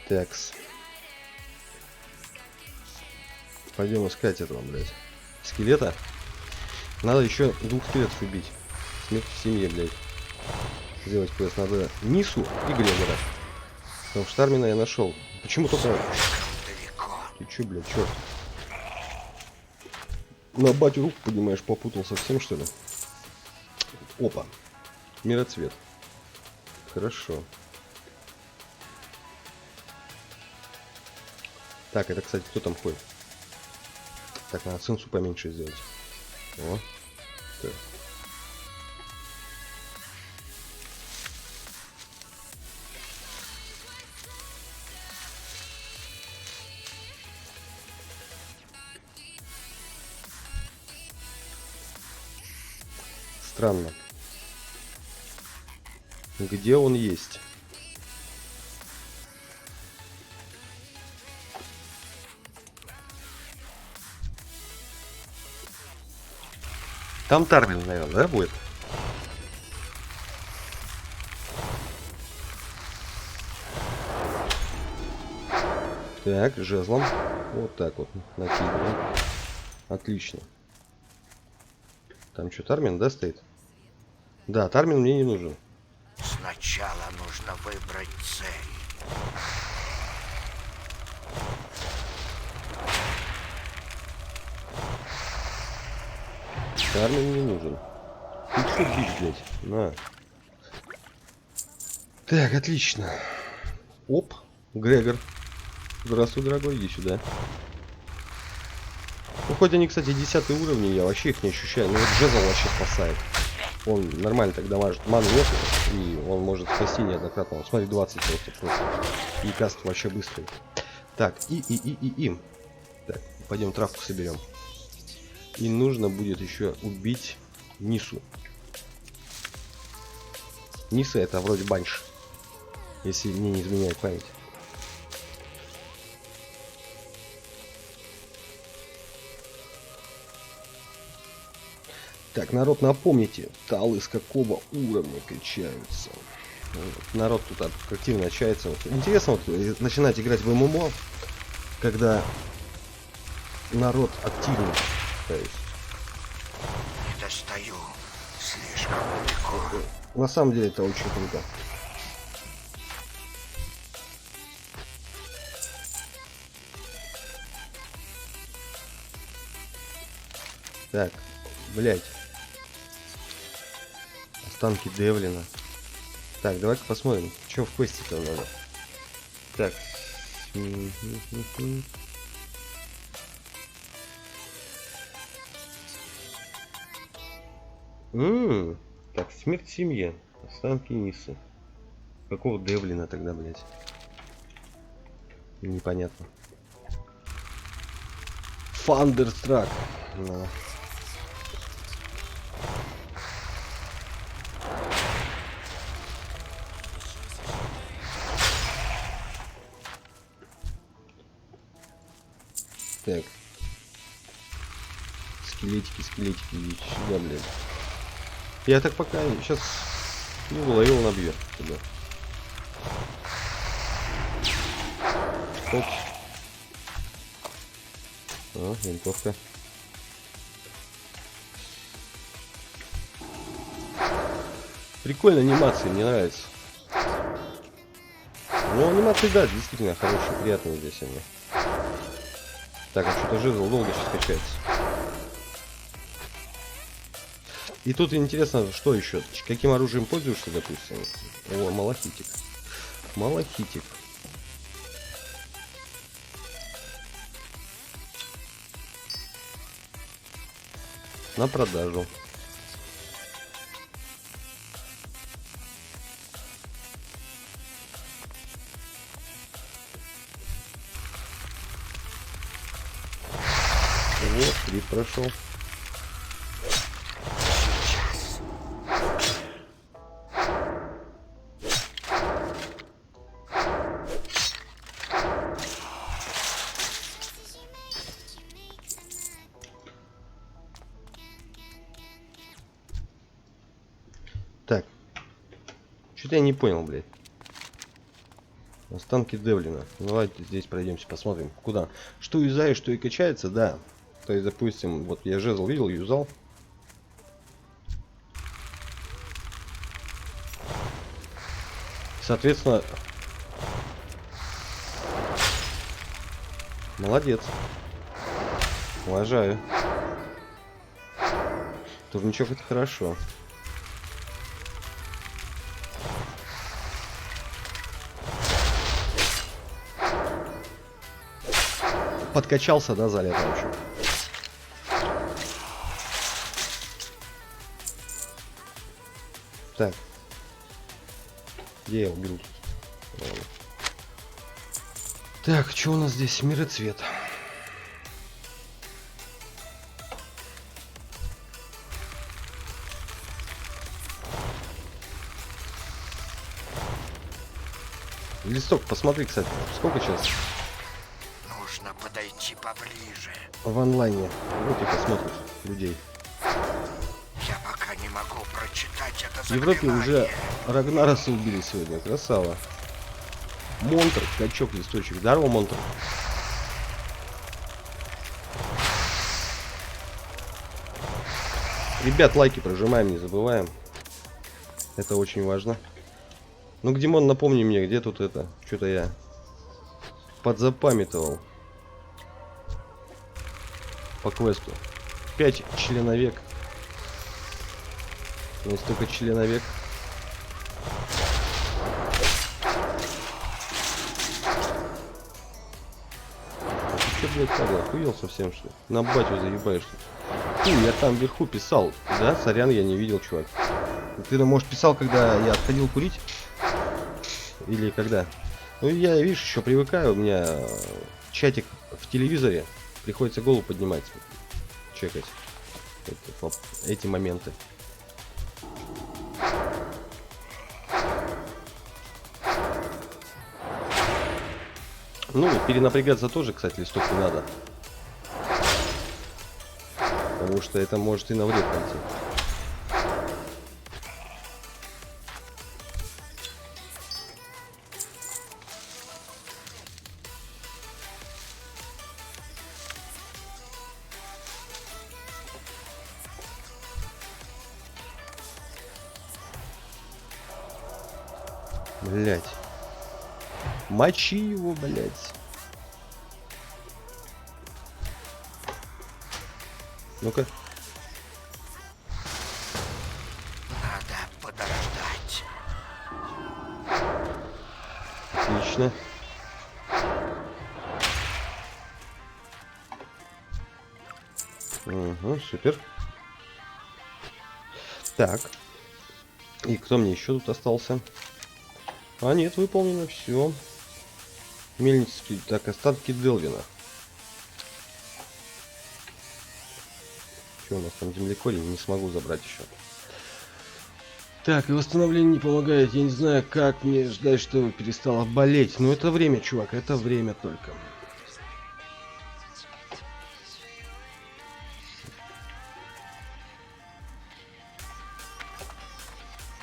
Такс. Пойдем искать этого, блядь, скелета. Надо еще 2 скелетов убить. Смерть в семье, блядь. Сделать квест надо Нису и Грегора. Потому что Тармина я нашел. Почему только... Ты че, блядь, черт? На батю руку поднимаешь, попутал совсем, что ли? Опа. Мироцвет. Хорошо. Так, это, кстати, кто там ходит? Так, надо сенсу поменьше сделать. О. Так. Странно. Где он есть? Там Тармин, наверное, да, будет? Так, жезлом. Вот так вот накидываем. Отлично. Там что, Тармин, да, стоит? Да, Тармин мне не нужен. Сначала нужно выбрать цель. Тармин не нужен. Ты что бить, блядь? На. Так, отлично. Оп, Грегор. Здравствуй, дорогой, иди сюда. Ну, хоть они, кстати, 10 уровни, я вообще их не ощущаю. Но вот Жезл вообще спасает. Он нормально так дамажит. Ману нет, и он может спасти неоднократно. Вот, смотри, 20 просто. И каст вообще быстрый. Так, им. Так, пойдем травку соберем. И нужно будет еще убить Нису. Ниса это вроде банш. Если мне не изменяет память. Так, народ, напомните, талы с какого уровня качаются. Вот, народ тут активно общается. Вот. Интересно вот, начинать играть в ММО, когда народ активный. То есть, Не достаю. Слишком далеко. на самом деле это очень круто. Так, блять. Останки Девлина. Так, давай-ка посмотрим, что в квесте-то надо. Так. Так, смерть в семье. Останки Нисы. Какого Девлина тогда, блять? Непонятно. Фандерстрак. Ну. Так. Скелетики, идите сюда, блядь. Я так пока сейчас ловил набью туда. Оп. О, винтовка. Прикольная анимация, мне нравится. Ну, анимации, да, действительно хорошие, приятные здесь они. Так, а что-то жезл долго сейчас качается. И тут интересно, что еще? Каким оружием пользуешься, допустим? О, малахитик. Малахитик. На продажу. Вот, 3 прошел. Так. Что-то я не понял, блядь. Останки Девлина. Ну, давайте здесь пройдемся, посмотрим. Куда? Что юзаешь, что и качается, да. То есть, допустим, вот я жезл видел, юзал. Соответственно... Молодец. Уважаю. Турничок это хорошо. Подкачался, да, за лето вообще. Так. Где я убил? Ладно. Так, что у нас здесь? Мир и цвет. Листок, посмотри, кстати, сколько сейчас Нужно подойти поближе. в онлайне. Вот и посмотришь людей. Я пока не могу прочитать это В Европе заклинание. уже Рагнараса убили сегодня. Красава. Монтр, качок, листочек. Здорово, Монтр. Ребят, лайки прожимаем, не забываем. Это очень важно. Ну, Димон, напомни мне, где тут это? Что-то я подзапамятовал. По квесту. 5 членовек. Есть только членовек. Ты что, блядь, парень, охуел совсем, что ли? На батю заебаешь, что ли? Фу, я там вверху писал. Да, сорян, я не видел, чувак. Ты, может, писал, когда я отходил курить? Или когда? Ну, я, видишь, еще привыкаю. У меня чатик в телевизоре. Приходится голову поднимать. Чекать эти моменты. Ну, перенапрягаться тоже, кстати, листок не надо. Потому что это может и на вред пойти. Блять. Мочи его, блять. Ну-ка. Надо подождать. Отлично. Угу, супер. Так. И кто мне еще тут остался? А нет, выполнено все. Мельницкий. Так, остатки Делвина. Что у нас там, землекорень? Не смогу забрать еще. Так, и восстановление не помогает. Я не знаю, как мне ждать, чтобы перестало болеть. Но это время, чувак, это время только.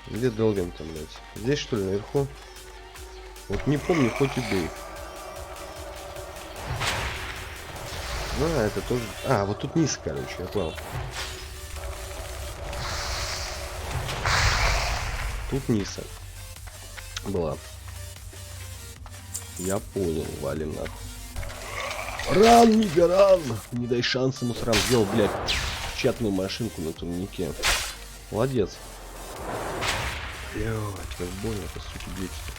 Где Делвин там, блядь? Здесь, что ли, наверху? Вот не помню, хоть убей. А, это тоже... А, вот тут низ, короче, я понял. Тут низ была. Я понял, валим нахуй. Ран, Нига, ран! Не дай шанс ему срам. Сделал, блядь, чатную машинку на турнике. Молодец. Блядь, как больно-то, суки, бечится.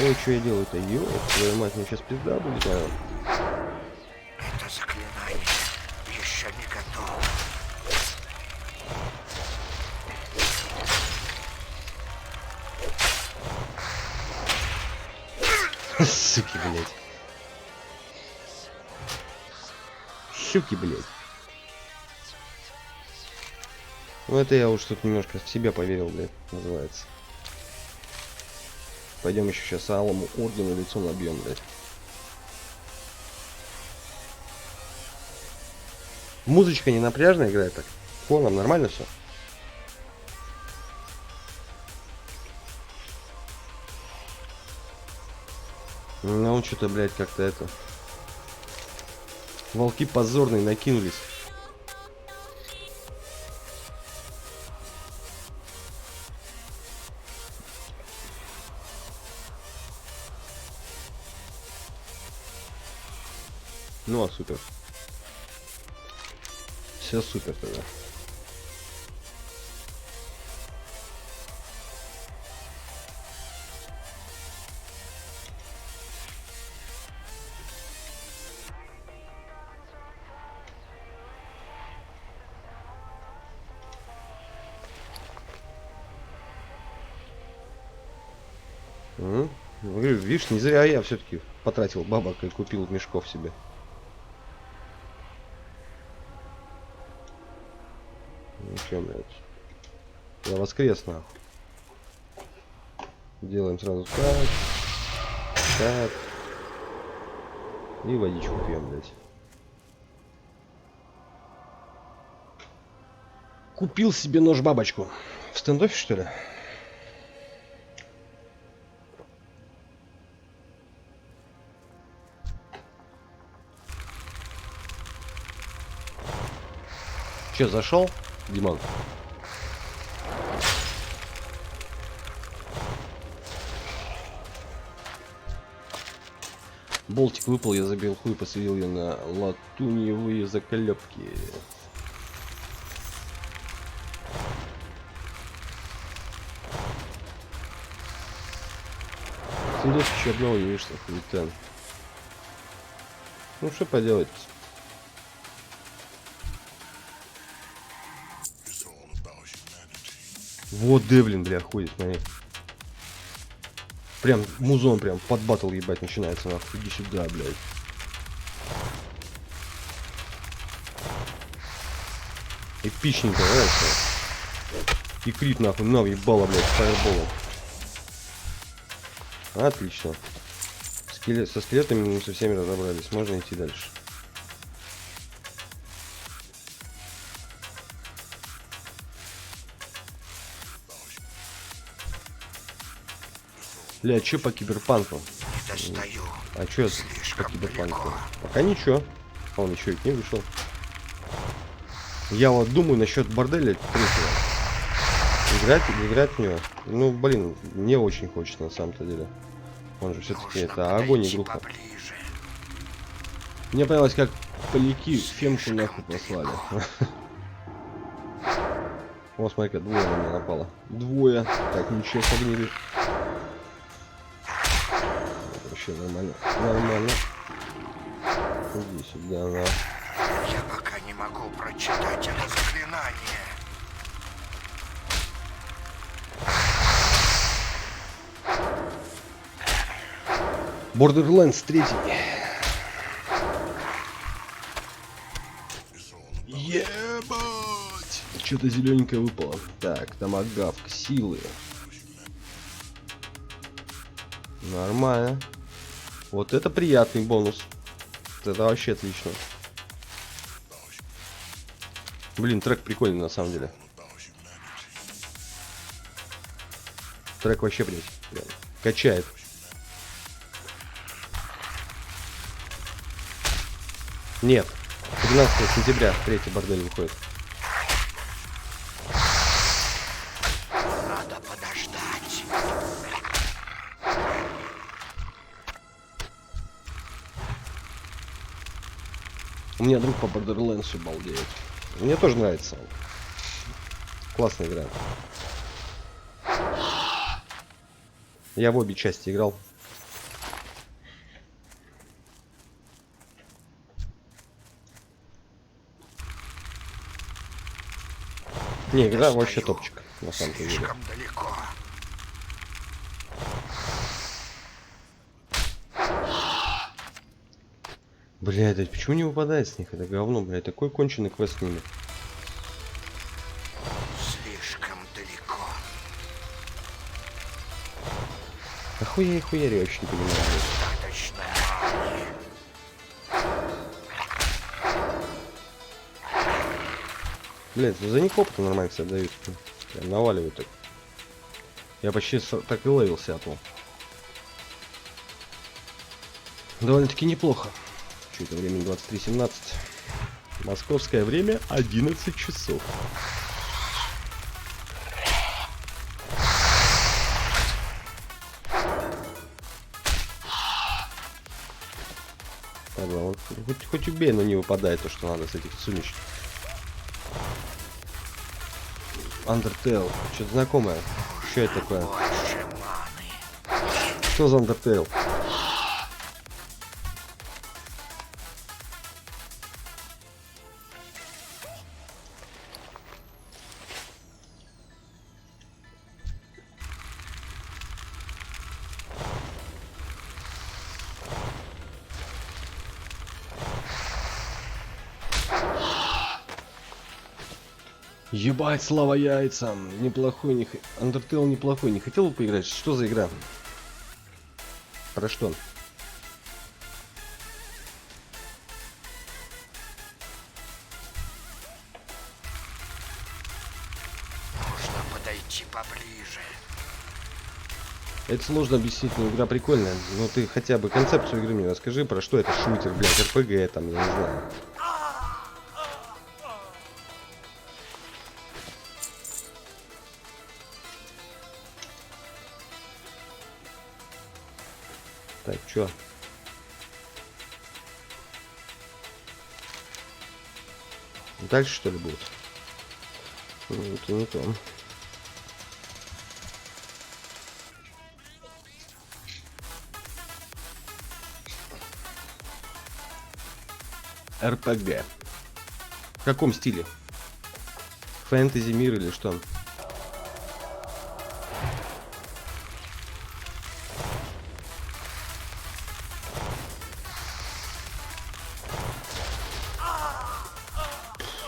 Ой, что я делаю-то? Ёб, твою мать, мне сейчас пизда будет, наверное. Это заклинание еще не готово. Суки, блядь. Суки, блядь. Ну это я уж тут немножко в себя поверил, блядь, называется. Пойдем еще сейчас Алому Ордену лицо набьем, блядь. Музычка не напряжная играет так. Фоном нормально все? Ну он что-то, блядь, как-то это... Волки позорные накинулись. Ну а супер. Все супер тогда. Говорю, видишь, не зря я все-таки потратил бабок и купил мешков себе. Ну чё, блядь. Я воскрес, нахуй. Делаем сразу так. Так. И водичку пьем, блядь. Купил себе нож-бабочку. В стендофе, что ли? Че, зашел, Димон? Болтик выпал, я забил хуй, посадил ее на латуньевые заколепки. Синдос еще одного не вышло, хуйтен. Ну что поделать? Вот Девлин, бля, ходит, смотри. Прям музон прям под батл ебать начинается, нахуй. Иди сюда, блядь. Эпичненько, нравится. И крит, нахуй, на ебало, блядь, фаерболом. Отлично. Со скелетами мы со всеми разобрались. Можно идти дальше. Бля, чё по киберпанку? А чё по киберпанку? Пока ничего. Он еще ведь не вышел. Я вот думаю насчет борделя третьего. Играть в него. Ну, блин, мне очень хочется на самом-то деле. Он же все-таки это огонь и группа. Мне понравилось, как поляки фемку нахуй послали. О, смотри-ка, двое на меня напало. Двое. Так, ничего, согнили. Вообще нормально. Нормально. Иди сюда, на. Я пока не могу прочитать это заклинание. Borderlands 3. Ебать! Что-то зелененькое выпало. Так, томагавк, силы. Нормально. Вот это приятный бонус. Это вообще отлично. Блин, трек прикольный на самом деле. Трек вообще, блядь, прям качает. Нет, 13 сентября третий бордель выходит. Надо подождать. У меня друг по Borderlands балдеет. Мне тоже нравится. Классная игра. Я в обе части играл. Не, игра вообще топчик, на самом деле. Слишком далеко. Блядь, да почему не выпадает с них это говно, блядь? Такой конченый квест с ними. Слишком далеко. Охуя и хуяри, я вообще не понимаю. Достаточно магии. Блядь, за них опыта нормально себе дают. Прям наваливают так. Я почти так и ловился от него. Довольно-таки неплохо. Что это время 23:17. Московское время 11 часов. Ладно, вот, хоть убей, но не выпадает то, что надо с этих сумищ. Undertale. Что-то знакомое. Что это такое? Больше маны. Что за Undertale? Ебать, слава яйцам. Неплохой, Undertale неплохой. Не хотел бы поиграть? Что за игра? Про что? Можно подойти поближе. Это сложно объяснить, но игра прикольная. Но ты хотя бы концепцию игры мне расскажи, про что это шутер, блядь, РПГ там, я не знаю. Так, чё? Дальше что ли будет? Ну, это не то. РПГ. В каком стиле? Фэнтези мир или что?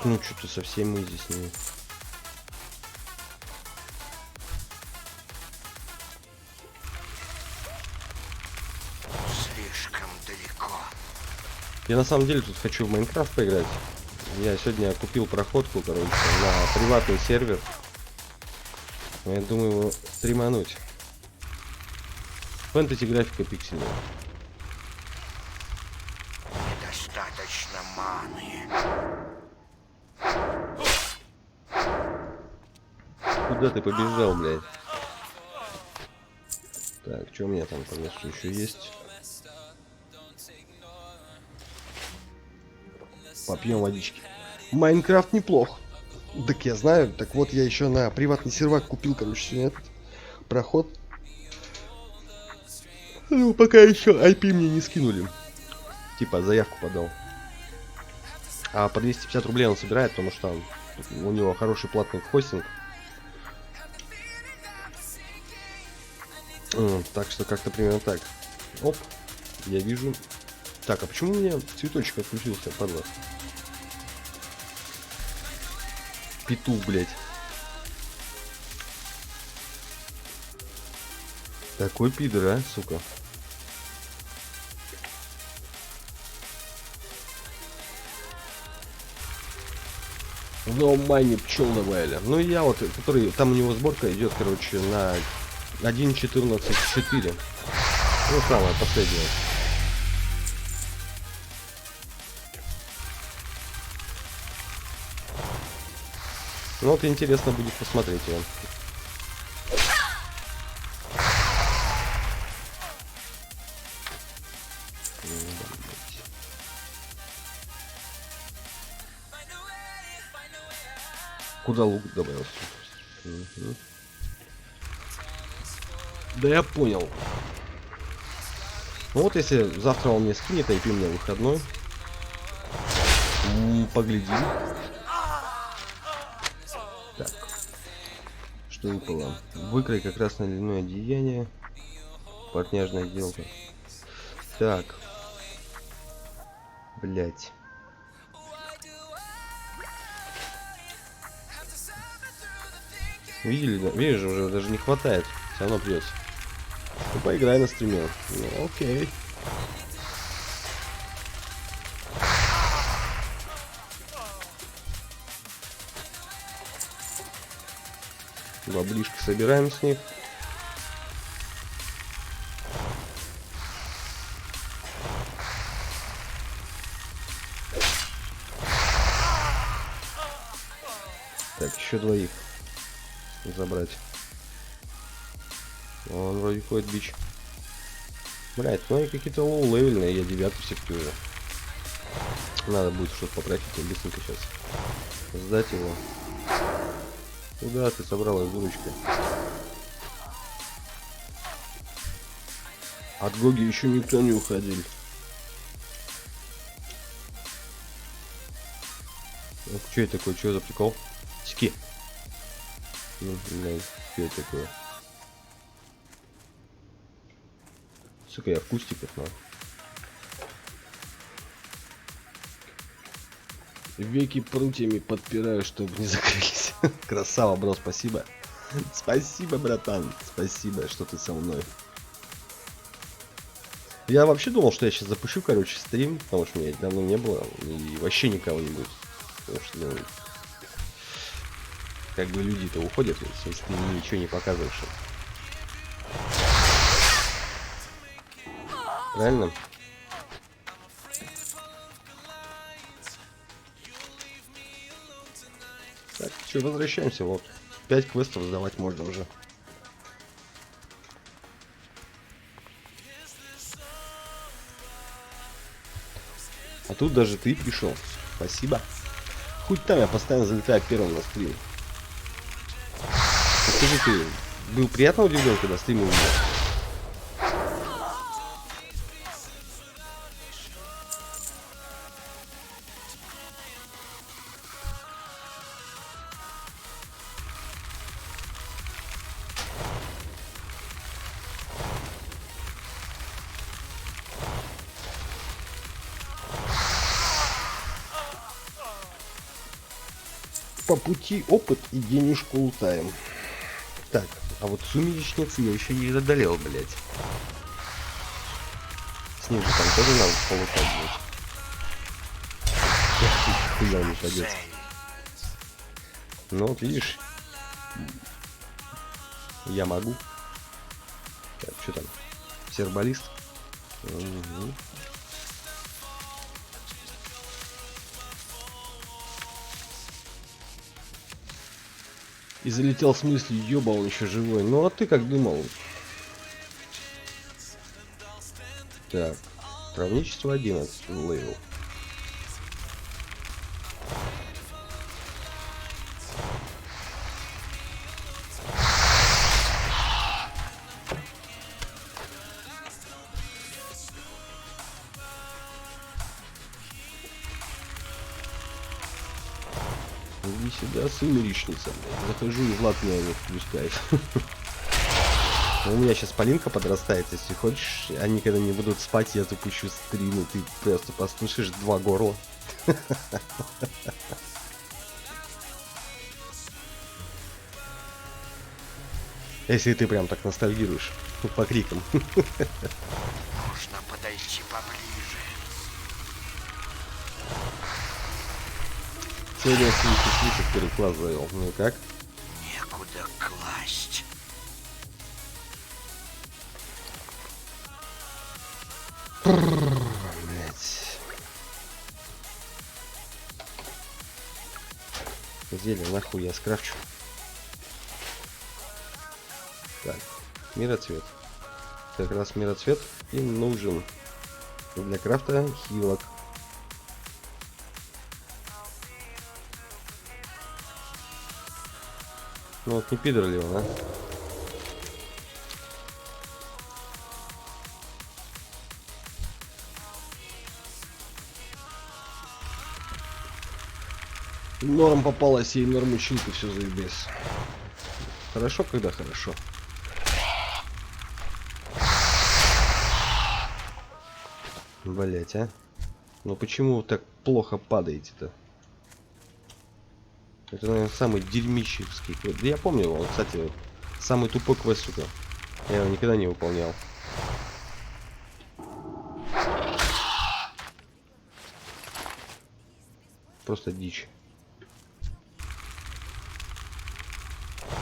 Ну, что-то совсем мы здесь не... Слишком далеко. Я на самом деле тут хочу в Майнкрафт поиграть. Я сегодня купил проходку, короче, на приватный сервер. Я думаю его стримануть. Фэнтези графика пиксельная. Недостаточно маны. Куда ты побежал, блядь? Так, что у меня там по месту еще есть? Попьем водички. Майнкрафт неплох. Так я знаю. Так вот, я еще на приватный сервак купил, короче, этот проход. Ну, пока еще IP мне не скинули. Типа, заявку подал. А по 250 рублей он собирает, потому что у него хороший платный хостинг. Так что как-то примерно так. Оп, я вижу. Так, а почему у меня цветочек отключился, падла? Петух, блядь. Такой пидор, а, сука. No money пчел добавили. Ну я вот, который, там у него сборка идет, короче, на 1.14.4. Ну, самое последнее. Ну вот интересно будет посмотреть его. Куда лук добавился? Угу. Да я понял. Ну вот если завтра он мне скинет, IP у меня выходной. Поглядим. Так. Что выпало? Выкрой как раз на льняное одеяние. Партняжная сделка. Так. Блять. Видели? Видишь, уже даже не хватает. Все равно придется. Ну, поиграй на стриме. Ну, окей. Баблишко собираем с них. Так, еще двоих забрать. Он вроде ходит бич. Блять, ну они какие-то лоу-левельные, я 9 все-таки уже. Надо будет что-то попросить, быстренько сейчас сдать его. Куда ты собралась, дурочка? От Гоги еще никто не уходил. Что это такое? Что за прикол? Ски. Ну, блин, что это такое? Сука, я в кустиках, но. Веки прутьями подпираю, чтобы не закрылись. Красава, бро, спасибо. Спасибо, братан. Спасибо, что ты со мной. Я вообще думал, что я сейчас запущу, короче, стрим, потому что меня давно не было. И вообще никого не будет. Потому что, ну, как бы люди-то уходят, если ты ничего не показываешь. Правильно? Так, что, возвращаемся, вот. 5 квестов сдавать можно уже. А тут даже ты пришел. Спасибо. Хоть там я постоянно залетаю первым на стрим. Скажи, ты был приятно удивлен, когда стрим увидел? По пути опыт и денежку лутаем. Так, а вот сумеречницы я еще не одолел, блять. С ним же там тоже надо полутать, блять. Хуя не пойдет. Ну вот видишь, я могу. Так, что там? Сербалист. Угу. И залетел с мыслью, ёба, он еще живой. Ну а ты как думал? Так, травничество 11 левел. Иди сюда, сумеречница. Захожу и Влад меня не впускает. У меня сейчас Полинка подрастает, если хочешь. Они когда не будут спать, я запущу стрим, и ты просто послушаешь 2 горла. Если ты прям так ностальгируешь по крикам. Можно подойти поближе. Сегодня слушай, первый класс завел. Ну и как? Некуда класть. Блять. Зелье нахуй я скрафчу. Так, мироцвет. Как раз мироцвет и нужен для крафта хилок. Ну вот не пидор ли он, а? Норм попалась, ей норм училка, все заебись. Хорошо, когда хорошо. Блять, а? Ну почему вы так плохо падаете-то? Это, наверное, самый дерьмищевский квест. Да я помню его, кстати, вот, самый тупой квест, сука. Я его никогда не выполнял. Просто дичь.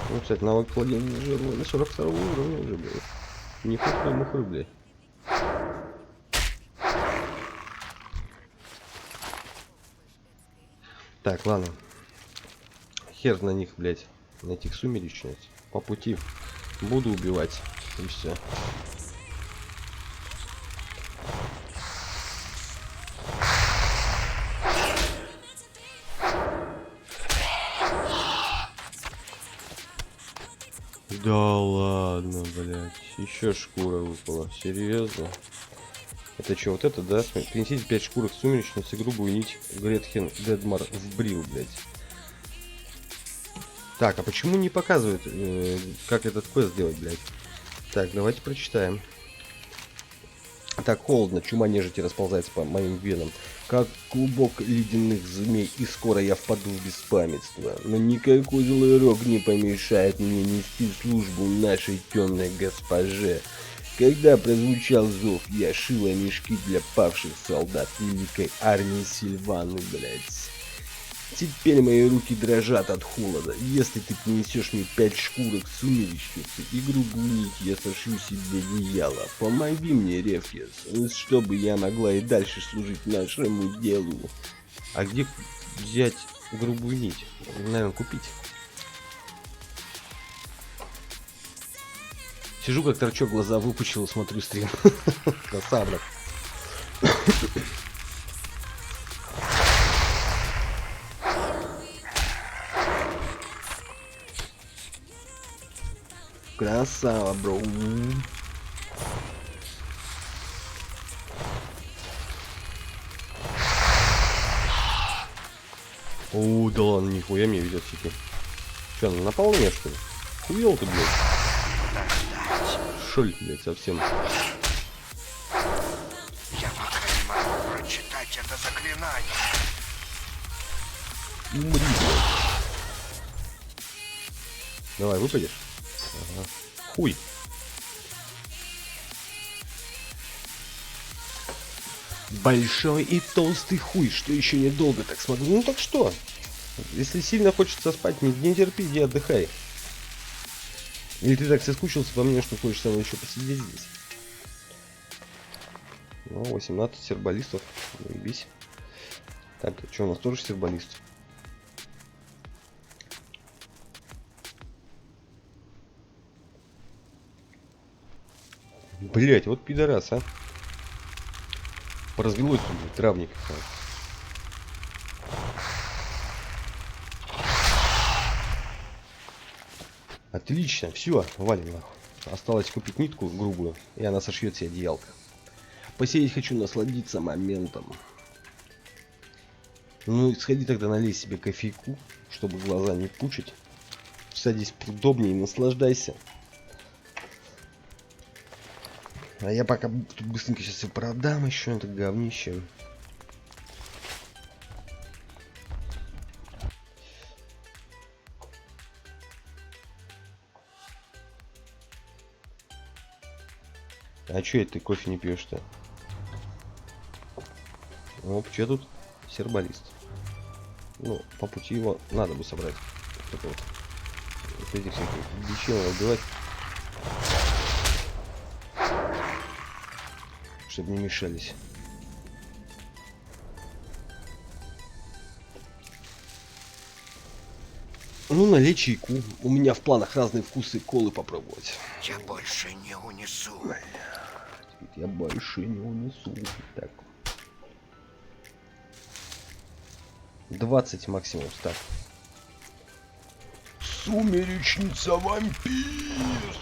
Ну, кстати, навык плагин на 42 уровня уже был. Не хухры-мухры, блядь. Так, ладно. Хер на них, блядь. На этих сумеречниц. По пути буду убивать. И все. Да ладно, блядь. Еще шкура выпала. Серьезно? Это что, вот это, да? Принесите 5 шкурок сумеречницы, грубую нить Гретхен Дедмар в брил, блядь. Так, а почему не показывает, как этот квест делать, блядь? Так, давайте прочитаем. Так холодно, чума нежити расползается по моим венам, как клубок ледяных змей, и скоро я впаду в беспамятство. Но никакой злой рок не помешает мне нести службу нашей темной госпоже. Когда прозвучал зов, я шила мешки для павших солдат великой армии Сильваны, блядь. Теперь мои руки дрожат от холода. Если ты принесешь мне 5 шкурок сумеречницы и грубую нить, я сошью себе одеяло. Помоги мне, Рефьес, чтобы я могла и дальше служить нашему делу. А где взять грубую нить? Наверное, купить. Сижу как торчок, глаза выпучил, смотрю стрим. Красавно. Красава, бро. О, да ладно, нихуя мне ведет теперь. Че, она напала мне, что ли? Хуел ты, блядь. Шоль, блядь, совсем. Я пока не могу прочитать это заклинание. Умри, блядь. Давай, выпадешь? Ага. Хуй. Большой и толстый хуй, что еще недолго так смогу. Ну так что? Если сильно хочется спать, не терпи, иди отдыхай. Или ты так соскучился по мне, что хочешь со мной еще посидеть здесь? Ну, 18 сербалистов. Заебись. Так, что у нас тоже сербалист? Блять, вот пидорас, а. Поразвелось тут, травник. Отлично, все, валим нахуй. Осталось купить нитку грубую, и она сошьет себе одеялко. Посеять хочу, насладиться моментом. Ну, сходи тогда налей себе кофейку, чтобы глаза не пучить. Садись поудобнее и наслаждайся. А я пока тут быстренько сейчас все продам еще это говнище. А че это ты кофе не пьешь-то? Оп, что тут? Сербалист. Ну, по пути его надо бы собрать. Вот этих всяких бичевых убивать. Чтобы не мешались. Ну, налей чайку. У меня в планах разные вкусы колы попробовать. Я больше не унесу. Я больше не унесу. Так. 20 максимум стак. Сумеречница вампир.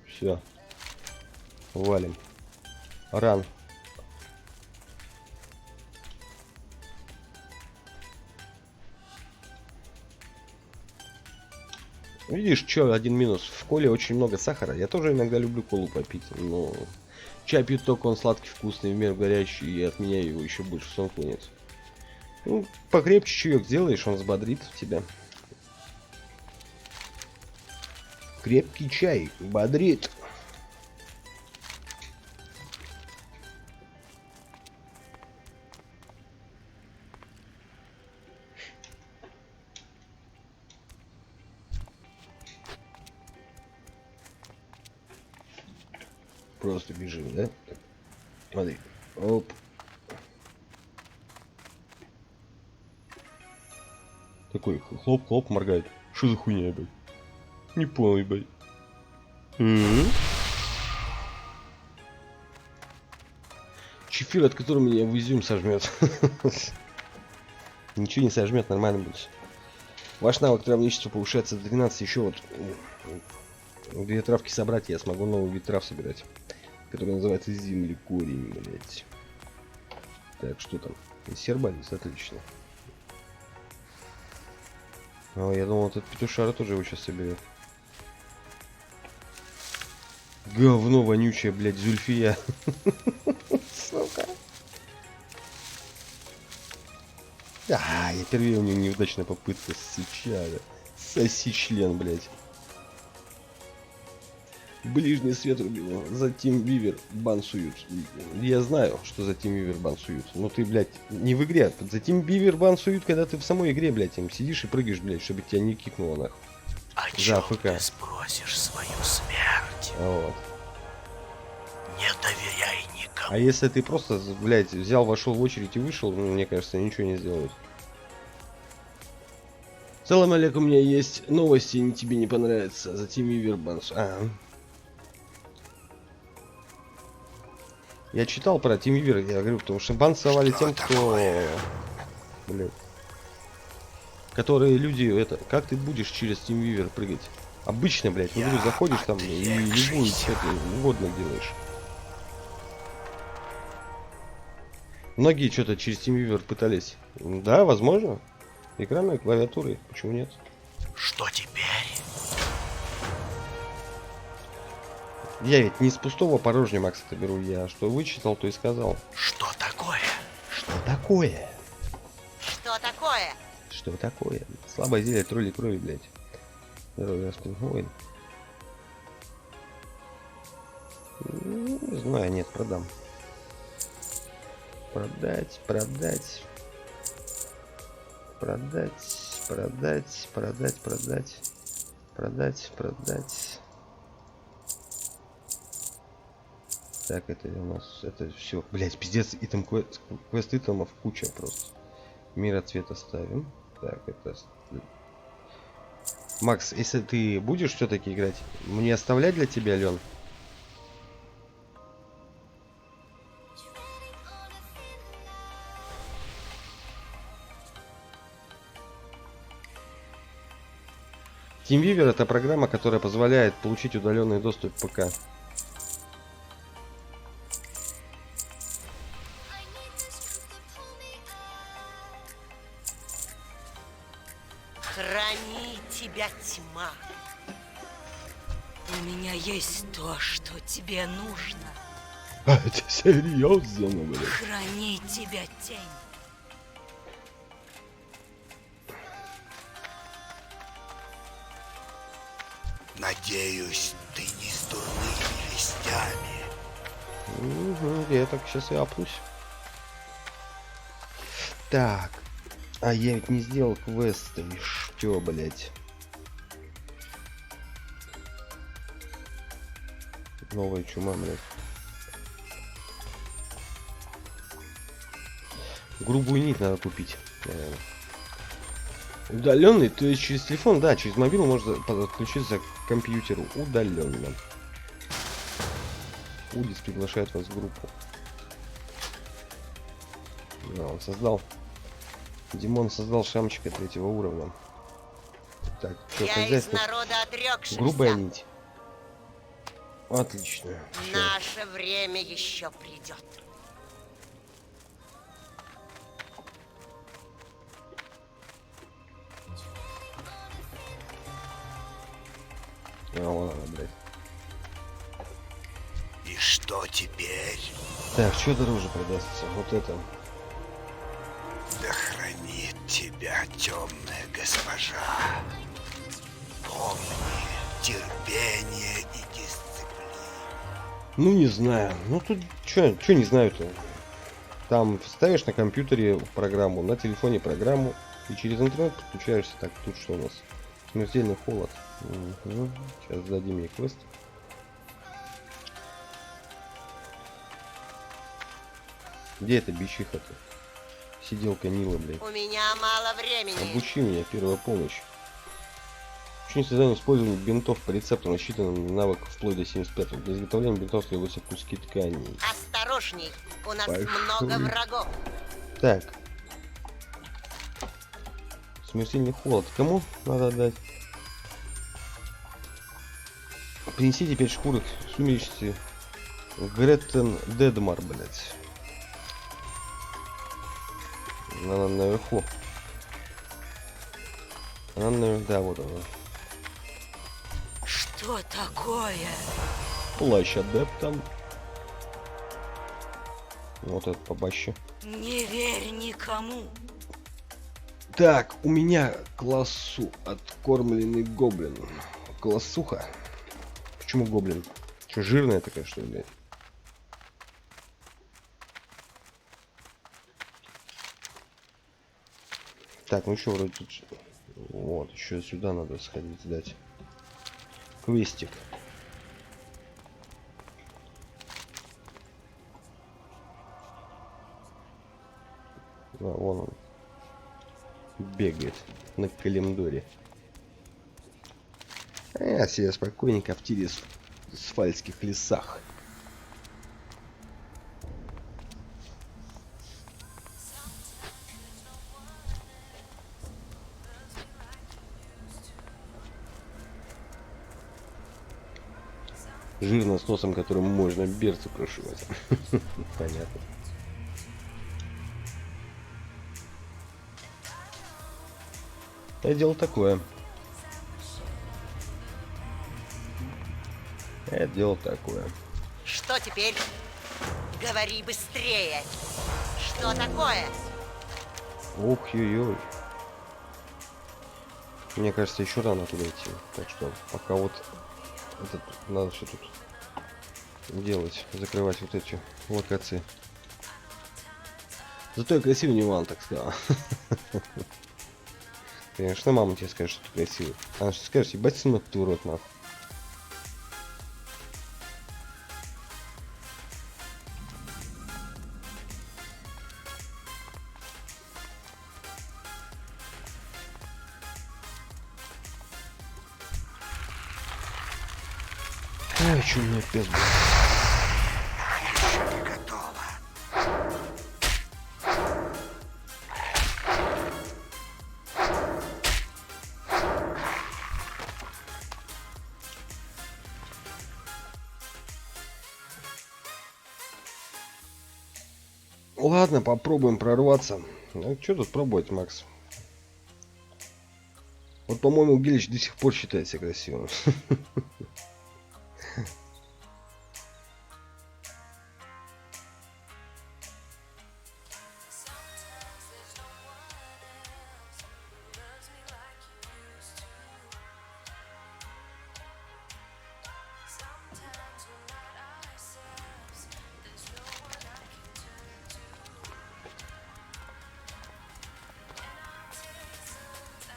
Все. Валим. Ран. Видишь, что один минус. В коле очень много сахара. Я тоже иногда люблю колу попить, но чай пью только он сладкий, вкусный, в меру горячий, и от меня его еще больше сон клонит. Ну, покрепче чаек сделаешь, он взбодрит тебя. Крепкий чай бодрит. Просто бежим, да? Так, смотри. Оп. Такой хлоп-хлоп моргает. Что за хуйня, ебать? Не понял, ебать. Чефир, от которого меня в изюм сожмет. Ничего не сожмет, нормально будет. Ваш навык травничества повышается до 12. Еще вот 2 травки собрать, я смогу новый вид трав собирать. Который называется землекорень, блять. Так, что там? Сербалис, отлично. О, я думал, этот петушара тоже его сейчас соберет. Говно вонючее, блядь, Зульфия. Сука. Я впервые у нее неудачная попытка, сучара. Соси член, блядь. Ближний свет рубил. За Team Viewer бан суют. Я знаю, что за Team Viewer бан суют. Но ты, блядь, не в игре. За Team Viewer бан суют, когда ты в самой игре, блядь, им сидишь и прыгаешь, блядь, чтобы тебя не кикнуло нахуй. О За чем АФК. ты спросишь свою смерть? Вот. Не доверяй никому. А если ты просто, блядь, взял, вошел в очередь и вышел, ну, мне кажется, ничего не сделают. Салам алейкум, у меня есть новости, они тебе не понравятся. За Team Viewer бан. Я читал про Team Viewer, я говорю, потому что бан совали тем, кто... Блядь. Которые люди, это... Как ты будешь через Team Viewer прыгать? Обычно, блядь, в игру заходишь там и любую это угодно делаешь. Многие что-то через Team Viewer пытались. Да, возможно. Экранной клавиатурой. Почему нет? Что теперь? Я ведь не с пустого порожня, Макс, это беру я. Что вычитал, то и сказал. Что такое? Что такое? Что такое? Что такое? Слабое зелье тролли крови, блядь. Здоровье Господи. Ой. Не знаю, нет, продам. Продать. Продать. Так, это у нас, это все, блять, пиздец, и там квесты там куча просто. Мира цвета ставим. Так, это... Макс, если ты будешь все-таки играть, мне оставлять для тебя, Лен? TeamViewer — это программа, которая позволяет получить удаленный доступ к ПК. Храни тебя тьма. У меня есть то, что тебе нужно. А, это серьезно, блядь. Храни тебя тень. Надеюсь, ты не с дурными вестями. Угу, я так сейчас и опусь. Так. А я ведь не сделал квесты. Что, блядь? Новая чума, блядь. Грубую нить надо купить. Удаленный, то есть через телефон, да, через мобилу можно подключиться к компьютеру удаленно. Удис приглашает вас в группу. Да, он создал. Димон создал шамчика 3-го уровня. Так, что, Я из хозяйство? народа отрекшихся. Грубая нить. Отлично. Всё. Наше время еще придет. Ладно, блядь. И что теперь? Так, что дороже продастся? Вот это. Да хранит тебя темная госпожа. Помни терпение и дисциплину. Ну, не знаю. Ну, тут что не знаю-то. Там ставишь на компьютере программу, на телефоне программу, и через интернет подключаешься. Так, тут что у нас? Смертельный холод. Угу. Сейчас сдадим ей квест. Где эта бичиха-то? Сиделка Нила, блядь. У меня мало времени. Обучи меня, первая помощь. Учение создания использования бинтов по рецепту насчитан навык вплоть до 75. Для изготовления бинтов требуются куски тканей. Осторожней, у нас Пошли. много врагов. Так. Смертельный холод. Кому надо отдать? Принесите 5 шкурок сумеречности. Греттен Дедмар, блядь. Она наверху. Она наверху, да, вот она. Что такое? Плащ адептом. Вот этот побаще. Не верь никому. Так, у меня классу откормленный гоблин. Классуха. Почему гоблин? Что, жирная такая, что ли, блядь? Так, ну еще вроде тут... Вот, еще сюда надо сходить, сдать. Квестик. А, вон он. Бегает на калимдоре. Я себе спокойненько в тире сфальских лесах. Жирно с носом, которым можно берцу прошивать. Понятно. Это дело такое. Это дело такое. Что теперь? Говори быстрее. Что такое? Ох-ой-ой. Мне кажется, еще рано туда идти. Так что пока вот этот, надо все тут делать. Закрывать вот эти локации. Зато я красивый Ниван, так сказал. Конечно, мама тебе скажет, что ты красивый. Она что скажет, ебать, сынок, ты урод, нахуй. Ай, чё у меня пес был? Ладно, попробуем прорваться. Ну, что тут пробовать, Макс? Вот, по-моему, Гилич до сих пор считает себя красивым.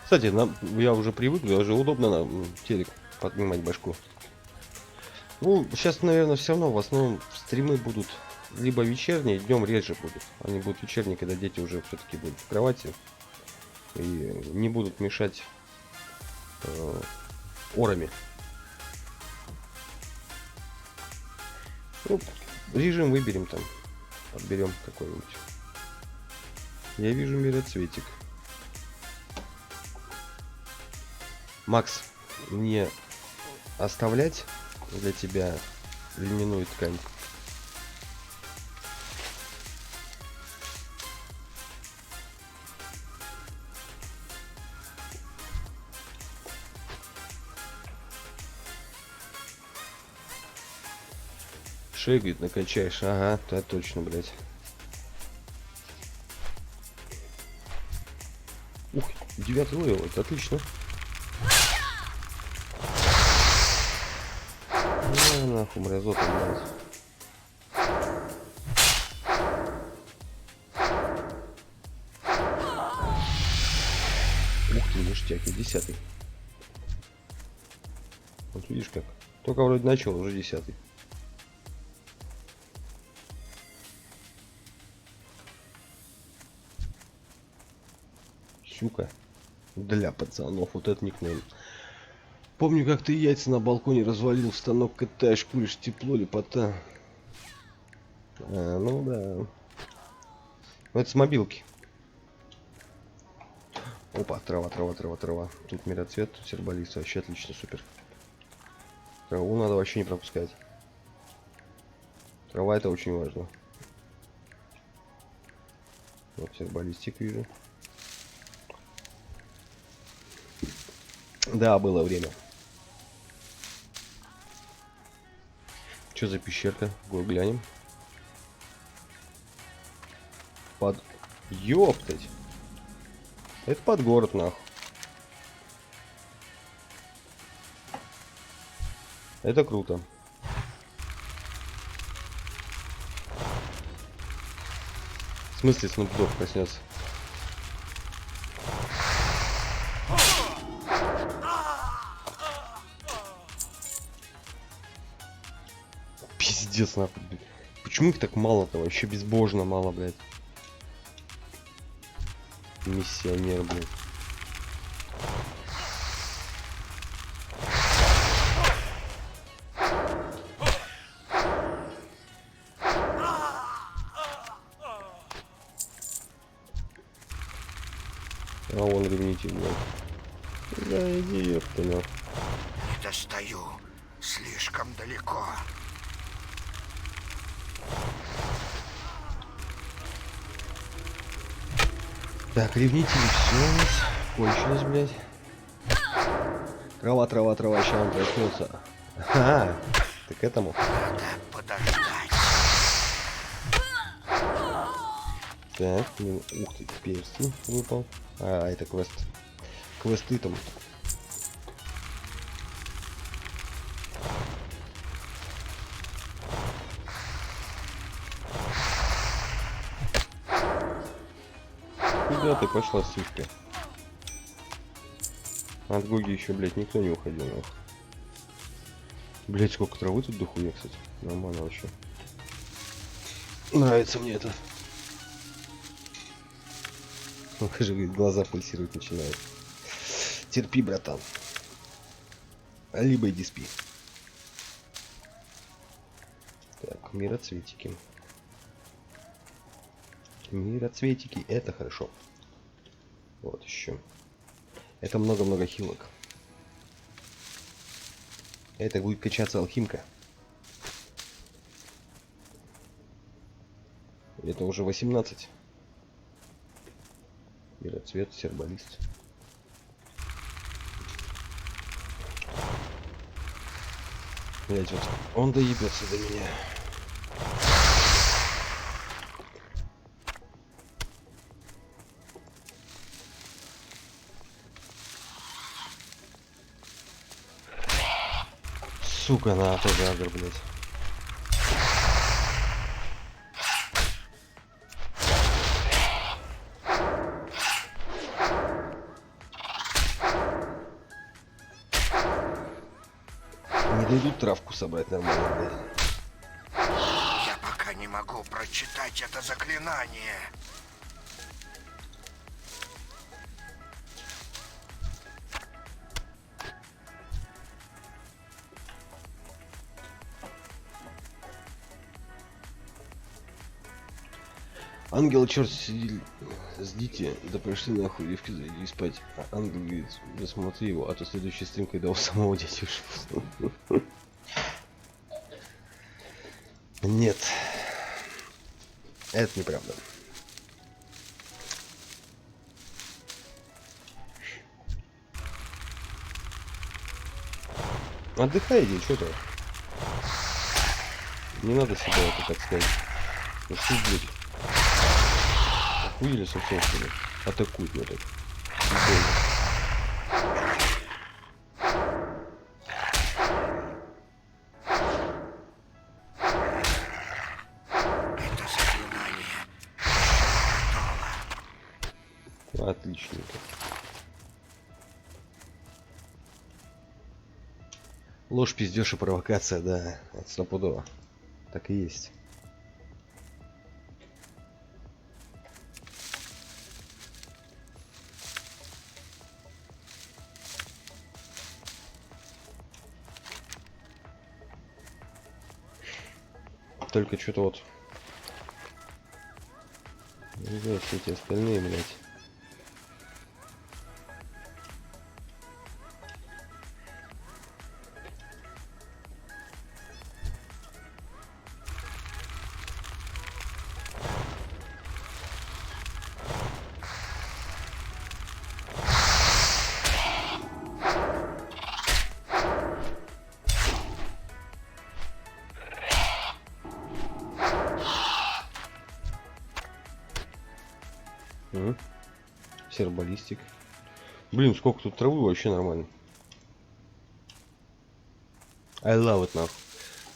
Кстати, я уже привык, даже удобно на телек поднимать башку. Ну, сейчас, наверное, все равно в основном стримы будут либо вечерние, днем реже будут. Они будут вечерние, когда дети уже все-таки будут в кровати и не будут мешать орами. Ну, режим выберем там, подберем какой-нибудь. Я вижу мироцветик. Макс, мне оставлять для тебя льняную ткань? Шею, говорит, накачаешь. Ага, да точно, блядь. Ух, 9 левел, это отлично. На, нахуй, мразота, блядь. Ух ты, ништяк, и 10-й. Вот видишь как. Только вроде начал, уже 10-й. Сука. Для пацанов, вот этот никнейм. Помню, как ты яйца на балконе развалил, в станок катаешь, куришь, тепло, лепота. А, ну да. Ну, это с мобилки. Опа, трава, трава, трава, трава. Тут мироцвет, тут серболист. Вообще отлично, супер. Траву надо вообще не пропускать. Трава это очень важно. Вот сейчас баллистик вижу. Да, было время. Что за пещерка? Гор глянем. Под... Ёптать. Это под город, нахуй. Это круто. В смысле Снуп Дог проснется? Пиздец, нахуй. Почему их так мало-то? Вообще безбожно мало, блядь. Миссионер, блядь. А он ревнитель, блядь. Да иди, ёпта, нахуй. Не достаю. Слишком далеко. Так, ревнители, все у нас кончилось, блядь. Трава, трава, трава, сейчас он проснется. Ага, ты к этому. Надо подождать. Так, ну, ух ты, перстень выпал. А, это квест. Квесты там. Куда ты пошла, сучка? От Гоги еще, блядь, никто не уходил, нахуй. Блядь, сколько травы тут дохуя, кстати. Нормально вообще. Нравится мне это. Он же, говорит, глаза пульсировать начинают. Терпи, братан. Либо иди спи. Так, мироцветики. Мироцветики, это хорошо. Вот еще. Это много-много хилок. Это будет качаться алхимка. Это уже 18. Мироцвет, сербалист. Блять, вот он доебется до меня. Сука, на тоже агр, блять. Не дойдут травку собрать нормально, блядь. Я пока не могу прочитать это заклинание. Ангел, черт, сидели, ждите, да пришли нахуй, девки, зайди спать. А ангел говорит, да смотри его, а то следующий стрим, когда у самого дядюши. Нет. Это неправда. Отдыхай, иди, что ты? Не надо себя это, так сказать. Ну что, блядь? Охуели совсем, что ли? Атакуют меня так. Это заклинание готово. Отличненько. Ложь, пиздеж и провокация, да, это стопудово. Так и есть. Только что-то вот... Не знаю, все эти остальные, блядь. Угу. Сербалистик. Блин, сколько тут травы, вообще нормально. I love it, нахуй.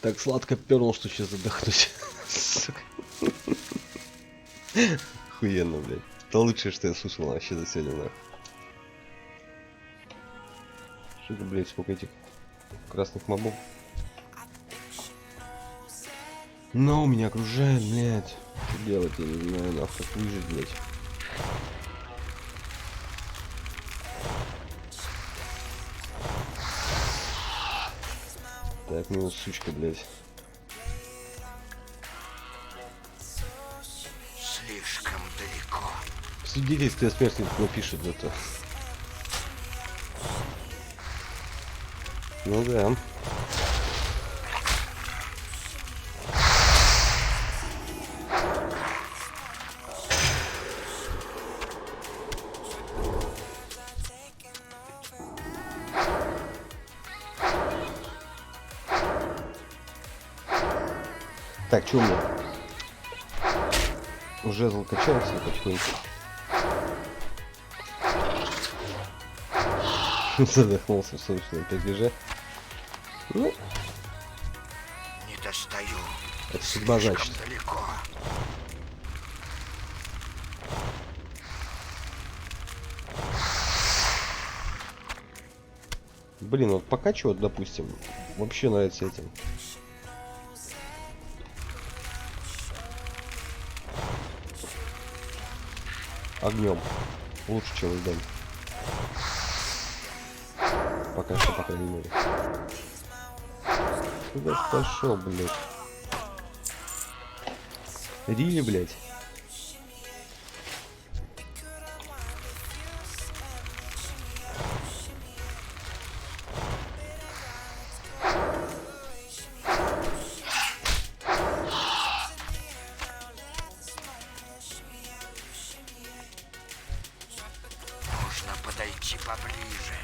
Так сладко пернул, что сейчас задохнусь. Сука. Охуенно, блядь. Это лучшее, что я слышал вообще за сегодня, нахуй. Что-то, блядь, сколько этих красных мобов. Но меня окружает, блядь. Что делать, я не знаю, нахуй, как выжить, блядь. Так, минус сучка, блядь. Слишком далеко. В свидетельстве о смерти напишет это. Ну да. Так, что у меня? Уже качается потихоньку. Задохнулся в собственном прибеже. Ну, Не достаю. это судьба, Слишком значит. далеко. Блин, вот покачивать, допустим, вообще нравится этим. Огнем. Лучше, чем льдом. Пока что, по крайней мере. Куда ты пошел, блядь? Рили, блядь. Нужно подойти поближе.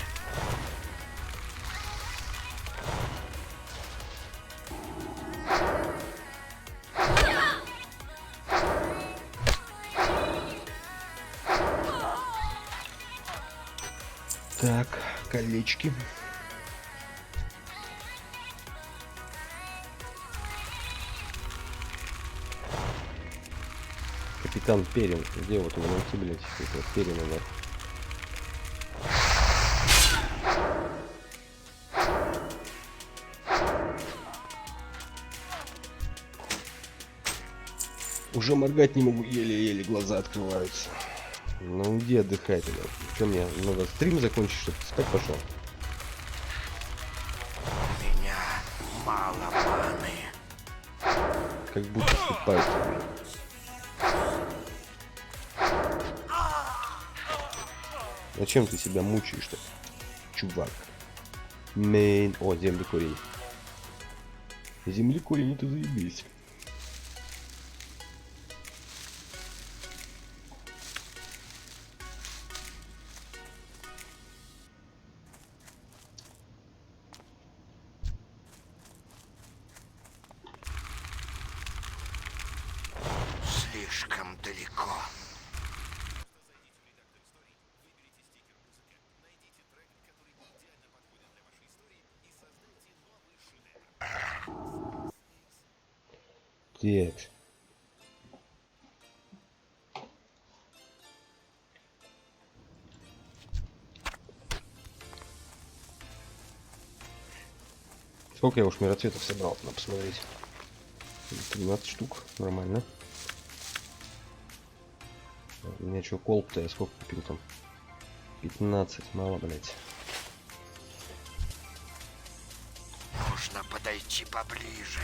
Так, колечки. Капитан Перин. Где вот его найти, блядь? Это Перина, да. Уже моргать не могу, еле-еле глаза открываются. Ну где отдыхать, блядь? Что мне, надо стрим закончить, чтобы спать пошел? У меня мало маны. Как будто слепаются, блядь. Зачем ты себя мучаешь-то, чувак? Мейн. О, земли корень. Земли корень, это заебись. Слишком далеко. Так. Сколько я уж мироцветов собрал, надо посмотреть. 13 штук, нормально. У меня что, колб-то я сколько купил там? 15, мало, блять. Нужно подойти поближе.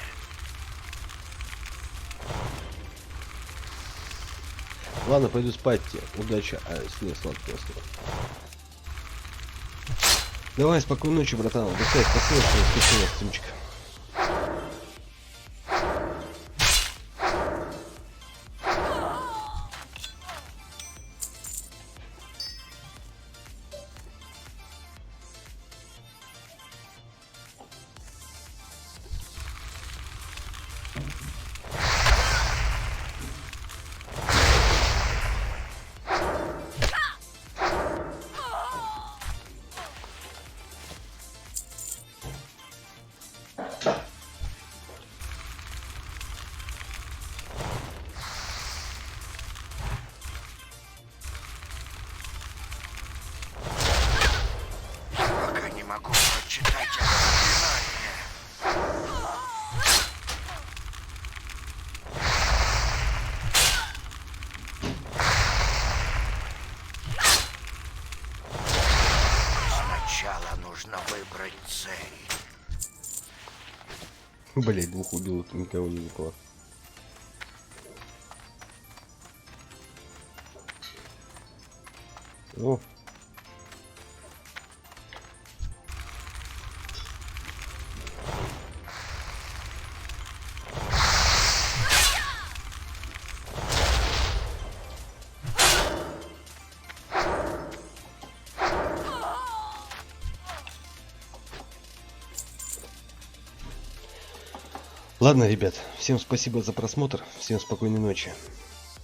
Ладно, пойду спать тебе. Удачи. Сне сладкого сна. Давай, спокойной ночи, братан. Отдыхай, спасибо, что включил нас, Тимчик. могу прочитать заклинание. Сначала нужно выбрать цель. Блять, двух убил, никого не выпало. О. Ладно, ребят, всем спасибо за просмотр, всем спокойной ночи.